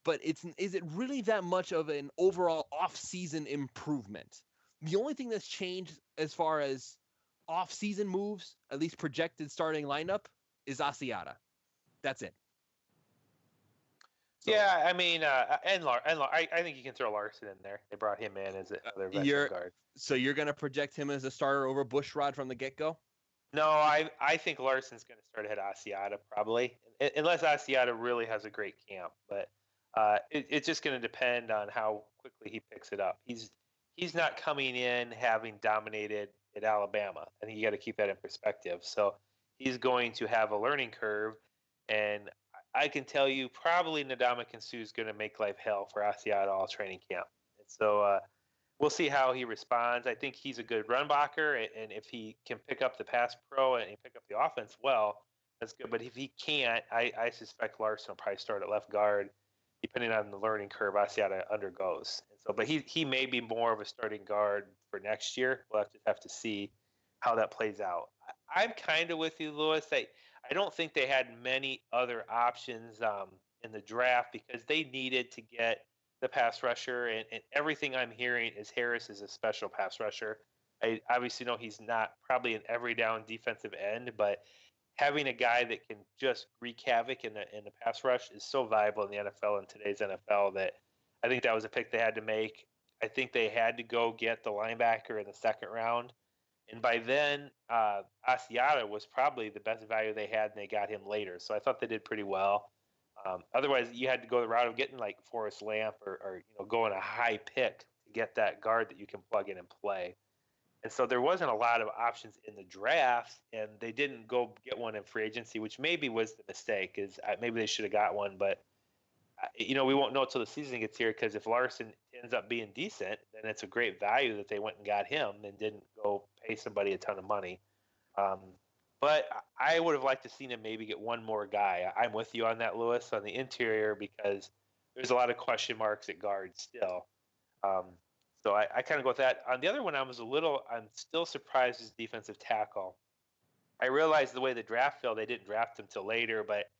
but is it really that much of an overall off-season improvement? The only thing that's changed as far as off-season moves, at least projected starting lineup, is Asiata. That's it. So, yeah, I mean, I think you can throw Larson in there. They brought him in as another veteran guard. So you're going to project him as a starter over Bushrod from the get-go? No, I think Larson's going to start ahead of Asiata probably, unless Asiata really has a great camp. But it's just going to depend on how quickly he picks it up. He's not coming in having dominated at Alabama. I think you got to keep that in perspective. So he's going to have a learning curve, and I can tell you probably Ndamukong Suh is going to make life hell for Asiata all training camp. And so we'll see how he responds. I think he's a good run blocker, and if he can pick up the pass pro and pick up the offense well, that's good. But if he can't, I suspect Larson will probably start at left guard, depending on the learning curve Asiata undergoes. And so, but he may be more of a starting guard for next year. We'll have to see how that plays out. I'm kind of with you, Louis. I don't think they had many other options in the draft because they needed to get the pass rusher, and everything I'm hearing is Harris is a special pass rusher. I obviously know he's not probably an every down defensive end, but having a guy that can just wreak havoc in the pass rush is so valuable in the NFL in today's NFL that I think that was a pick they had to make. I think they had to go get the linebacker in the second round. And by then, Asiata was probably the best value they had, and they got him later. So I thought they did pretty well. Otherwise, you had to go the route of getting like Forrest Lamp or going a high pick to get that guard that you can plug in and play. And so there wasn't a lot of options in the draft, and they didn't go get one in free agency, which maybe was the mistake. Is maybe they should have got one, but we won't know until the season gets here, because if Larson ends up being decent, then it's a great value that they went and got him and didn't go pay somebody a ton of money. But I would have liked to seen him maybe get one more guy. I'm with you on that, Lewis, on the interior, because there's a lot of question marks at guard still. So I kind of go with that. On the other one, I'm still surprised as defensive tackle. I realized the way the draft fell, they didn't draft him till later, but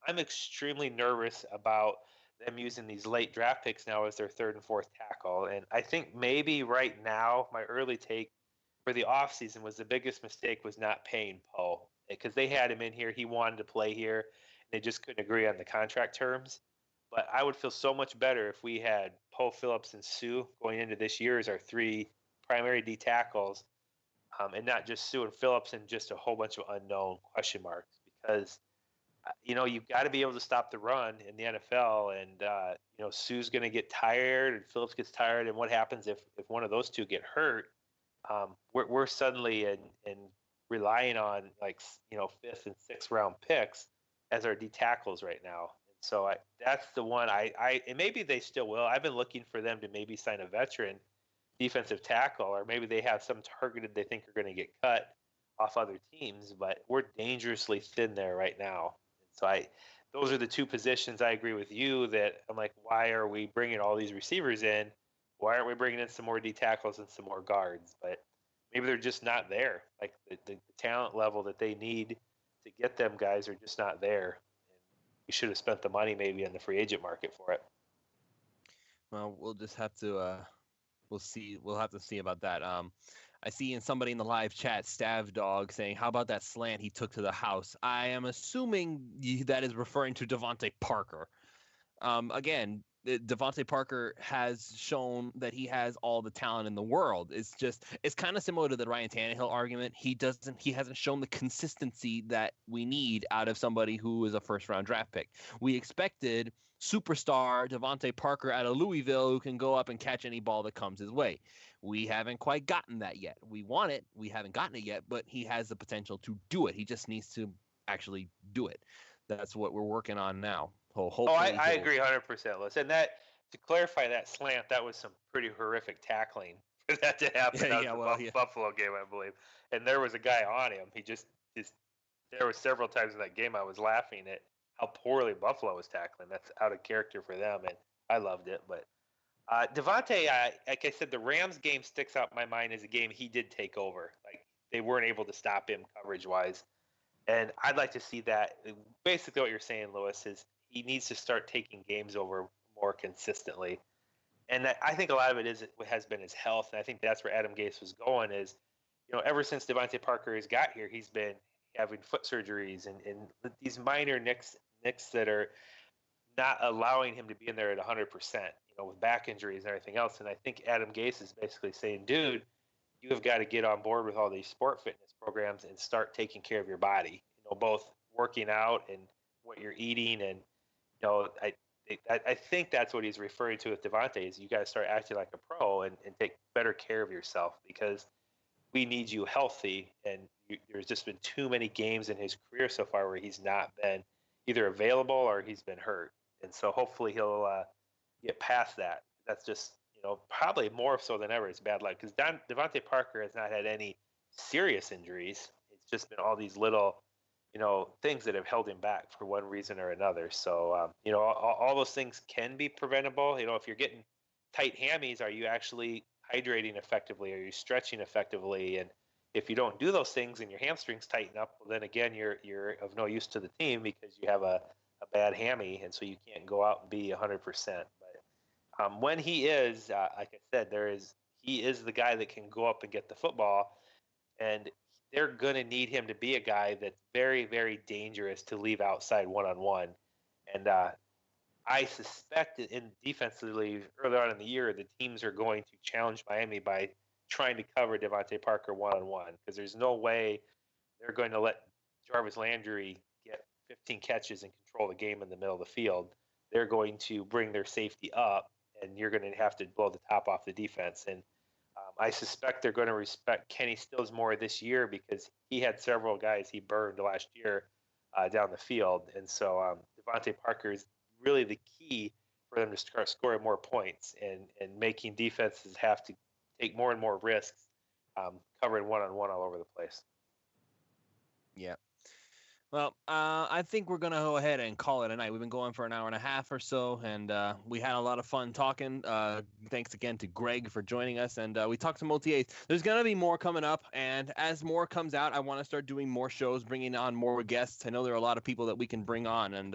I'm extremely nervous about them using these late draft picks now as their third and fourth tackle. And I think maybe right now, my early take for the offseason was the biggest mistake was not paying Poe, because they had him in here. He wanted to play here, and they just couldn't agree on the contract terms. But I would feel so much better if we had Poe, Phillips, and Sue going into this year as our three primary D tackles, and not just Sue and Phillips and just a whole bunch of unknown question marks. Because you've got to be able to stop the run in the NFL, and Sue's going to get tired, and Phillips gets tired, and what happens if one of those two get hurt? We're suddenly in relying on fifth and sixth round picks as our D tackles right now. So that's the one and maybe they still will. I've been looking for them to maybe sign a veteran defensive tackle, or maybe they have some targeted they think are going to get cut off other teams, but we're dangerously thin there right now. So those are the two positions I agree with you that I'm like, why are we bringing all these receivers in? Why aren't we bringing in some more D tackles and some more guards? But maybe they're just not there. Like the talent level that they need to get them guys are just not there. We should have spent the money maybe in the free agent market for it. Well, we'll just have to we'll see. We'll have to see about that. I see somebody in the live chat, Stav Dog, saying, "How about that slant he took to the house?" I am assuming that is referring to Devontae Parker. Again, Devontae Parker has shown that he has all the talent in the world. It's kind of similar to the Ryan Tannehill argument. He hasn't shown the consistency that we need out of somebody who is a first round draft pick. We expected superstar Devontae Parker out of Louisville who can go up and catch any ball that comes his way. We haven't quite gotten that yet. We want it. We haven't gotten it yet, but he has the potential to do it. He just needs to actually do it. That's what we're working on now. I agree 100%, Liz. And that, to clarify that slant, that was some pretty horrific tackling for that to happen. Buffalo game, I believe. And there was a guy on him. He just there were several times in that game I was laughing at how poorly Buffalo was tackling. That's out of character for them, and I loved it. But Devontae, like I said, the Rams game sticks out in my mind as a game he did take over. Like, they weren't able to stop him coverage-wise. And I'd like to see that. Basically what you're saying, Lewis, is he needs to start taking games over more consistently. And I think a lot of it has been his health. And I think that's where Adam Gase was going is, ever since Devontae Parker has got here, he's been having foot surgeries and these minor nicks that are not allowing him to be in there at 100%, with back injuries and everything else. And I think Adam Gase is basically saying, dude, you have got to get on board with all these sport fitness programs and start taking care of your body, both working out and what you're eating. And, I think that's what he's referring to with Devontae is you got to start acting like a pro and take better care of yourself, because we need you healthy. And there's just been too many games in his career so far where he's not been either available or he's been hurt. And so hopefully he'll get past that. That's just, probably more so than ever. It's bad luck because Devontae Parker has not had any serious injuries. It's just been all these little, things that have held him back for one reason or another. So, all those things can be preventable. If you're getting tight hammies, are you actually hydrating effectively? Are you stretching effectively? And, If you don't do those things and your hamstrings tighten up, well, then again, you're of no use to the team because you have a bad hammy, and so you can't go out and be 100%. But when he is, like I said, he is the guy that can go up and get the football, and they're going to need him to be a guy that's very, very dangerous to leave outside one-on-one. And I suspect in defensively early on in the year, the teams are going to challenge Miami by trying to cover Devontae Parker one-on-one, because there's no way they're going to let Jarvis Landry get 15 catches and control the game in the middle of the field. They're going to bring their safety up, and you're going to have to blow the top off the defense. And I suspect they're going to respect Kenny Stills more this year because he had several guys he burned last year down the field. And so Devontae Parker is really the key for them to start scoring more points and making defenses have to take more and more risks covering one-on-one all over the place. Yeah. Well, I think we're going to go ahead and call it a night. We've been going for an hour and a half or so, and we had a lot of fun talking. Thanks again to Greg for joining us, and we talked some OTAs. There's going to be more coming up, and as more comes out, I want to start doing more shows, bringing on more guests. I know there are a lot of people that we can bring on, and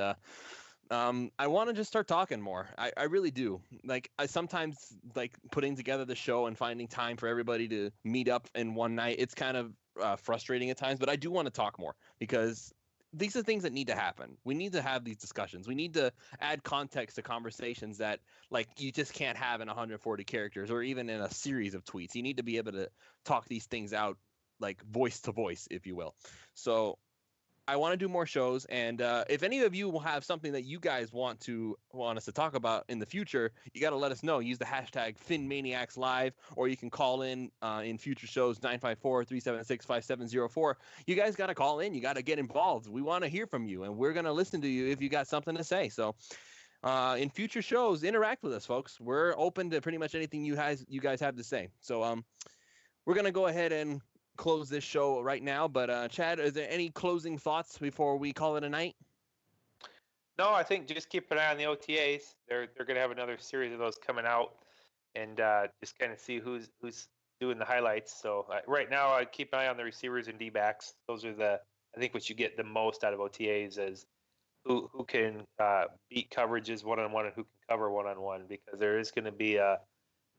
I want to just start talking more. I really do. Like, I sometimes like putting together the show and finding time for everybody to meet up in one night. It's kind of frustrating at times, but I do want to talk more because these are things that need to happen. We need to have these discussions. We need to add context to conversations that like you just can't have in 140 characters or even in a series of tweets. You need to be able to talk these things out like voice to voice, if you will. So I want to do more shows, and if any of you will have something that you guys want us to talk about in the future, you got to let us know. Use the hashtag PhinManiacs Live, or you can call in future shows 954-376-5704. You guys got to call in. You got to get involved. We want to hear from you, and we're gonna listen to you if you got something to say. So in future shows, interact with us, folks. We're open to pretty much anything you guys have to say. So we're gonna go ahead and close this show right now, but Chad, is there any closing thoughts before we call it a night? No, I think just keep an eye on the OTAs. They're going to have another series of those coming out, and just kind of see who's doing the highlights. So right now, I keep an eye on the receivers and D-backs. Those are I think what you get the most out of OTAs is who can beat coverages one-on-one and who can cover one-on-one, because there is going to be a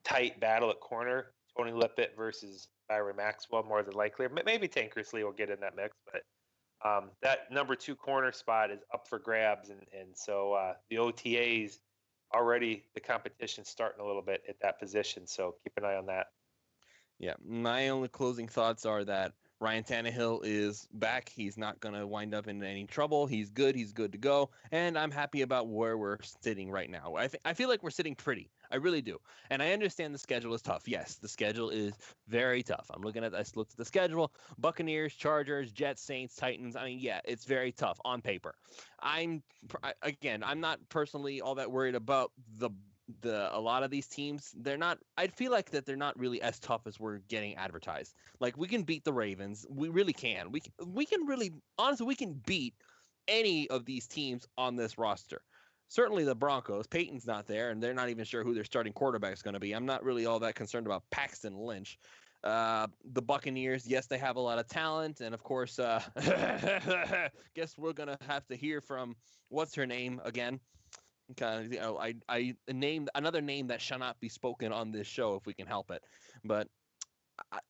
tight battle at corner. Tony Lippett versus Byron Maxwell, more than likely. Maybe Tankersley will get in that mix, but that number 2 corner spot is up for grabs, and so the OTAs already, the competition's starting a little bit at that position, so keep an eye on that. Yeah, my only closing thoughts are that Ryan Tannehill is back. He's not going to wind up in any trouble. He's good to go, and I'm happy about where we're sitting right now. I feel like we're sitting pretty. I really do. And I understand the schedule is tough. Yes, the schedule is very tough. I looked at the schedule. Buccaneers, Chargers, Jets, Saints, Titans. I mean, yeah, it's very tough on paper. I'm not personally all that worried about a lot of these teams. They're not, I feel like that they're not really as tough as we're getting advertised. Like, we can beat the Ravens. We really can. We can really, honestly, we can beat any of these teams on this roster. Certainly the Broncos. Peyton's not there, and they're not even sure who their starting quarterback is going to be. I'm not really all that concerned about Paxton Lynch. The Buccaneers, yes, they have a lot of talent, and of course, guess we're going to have to hear from, what's her name again? Okay, I named another name that shall not be spoken on this show if we can help it. But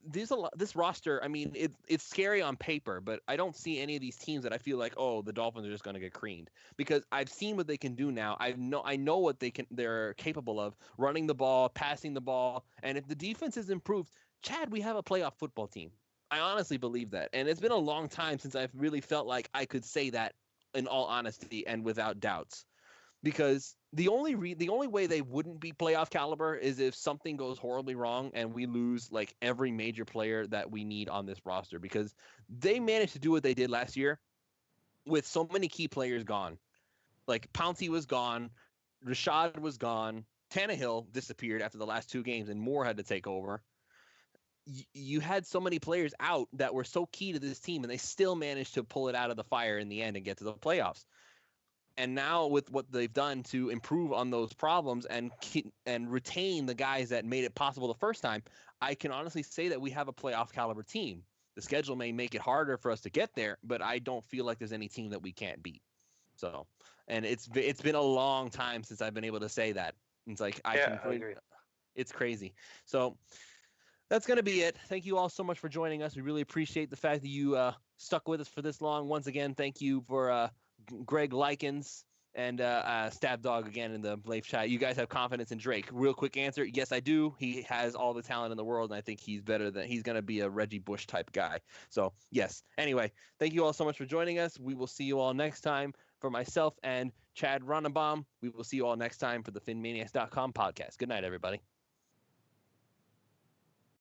this roster, I mean, it's scary on paper, but I don't see any of these teams that I feel like, oh, the Dolphins are just going to get creamed, because I've seen what they can do now. I know what they're capable of, running the ball, passing the ball, and if the defense is improved, Chad, we have a playoff football team. I honestly believe that, and it's been a long time since I've really felt like I could say that in all honesty and without doubts. Because the only way they wouldn't be playoff caliber is if something goes horribly wrong and we lose like every major player that we need on this roster, because they managed to do what they did last year with so many key players gone. Like, Pouncy was gone, Rashad was gone, Tannehill disappeared after the last 2 games, and Moore had to take over. You had so many players out that were so key to this team, and they still managed to pull it out of the fire in the end and get to the playoffs. And now with what they've done to improve on those problems and retain the guys that made it possible the first time, I can honestly say that we have a playoff caliber team. The schedule may make it harder for us to get there, but I don't feel like there's any team that we can't beat. So, and it's been a long time since I've been able to say that. It's like I agree. It's crazy. So that's going to be it. Thank you all so much for joining us. We really appreciate the fact that you stuck with us for this long. Once again, thank you for Greg Likens and Stab Dog again in the live chat. You guys have confidence in Drake. Real quick answer: yes, I do. He has all the talent in the world, and I think he's better than he's going to be a Reggie Bush type guy. So yes. Anyway, thank you all so much for joining us. We will see you all next time. For myself and Chad Ronnebaum, we will see you all next time for the PhinManiacs.com podcast. Good night, everybody.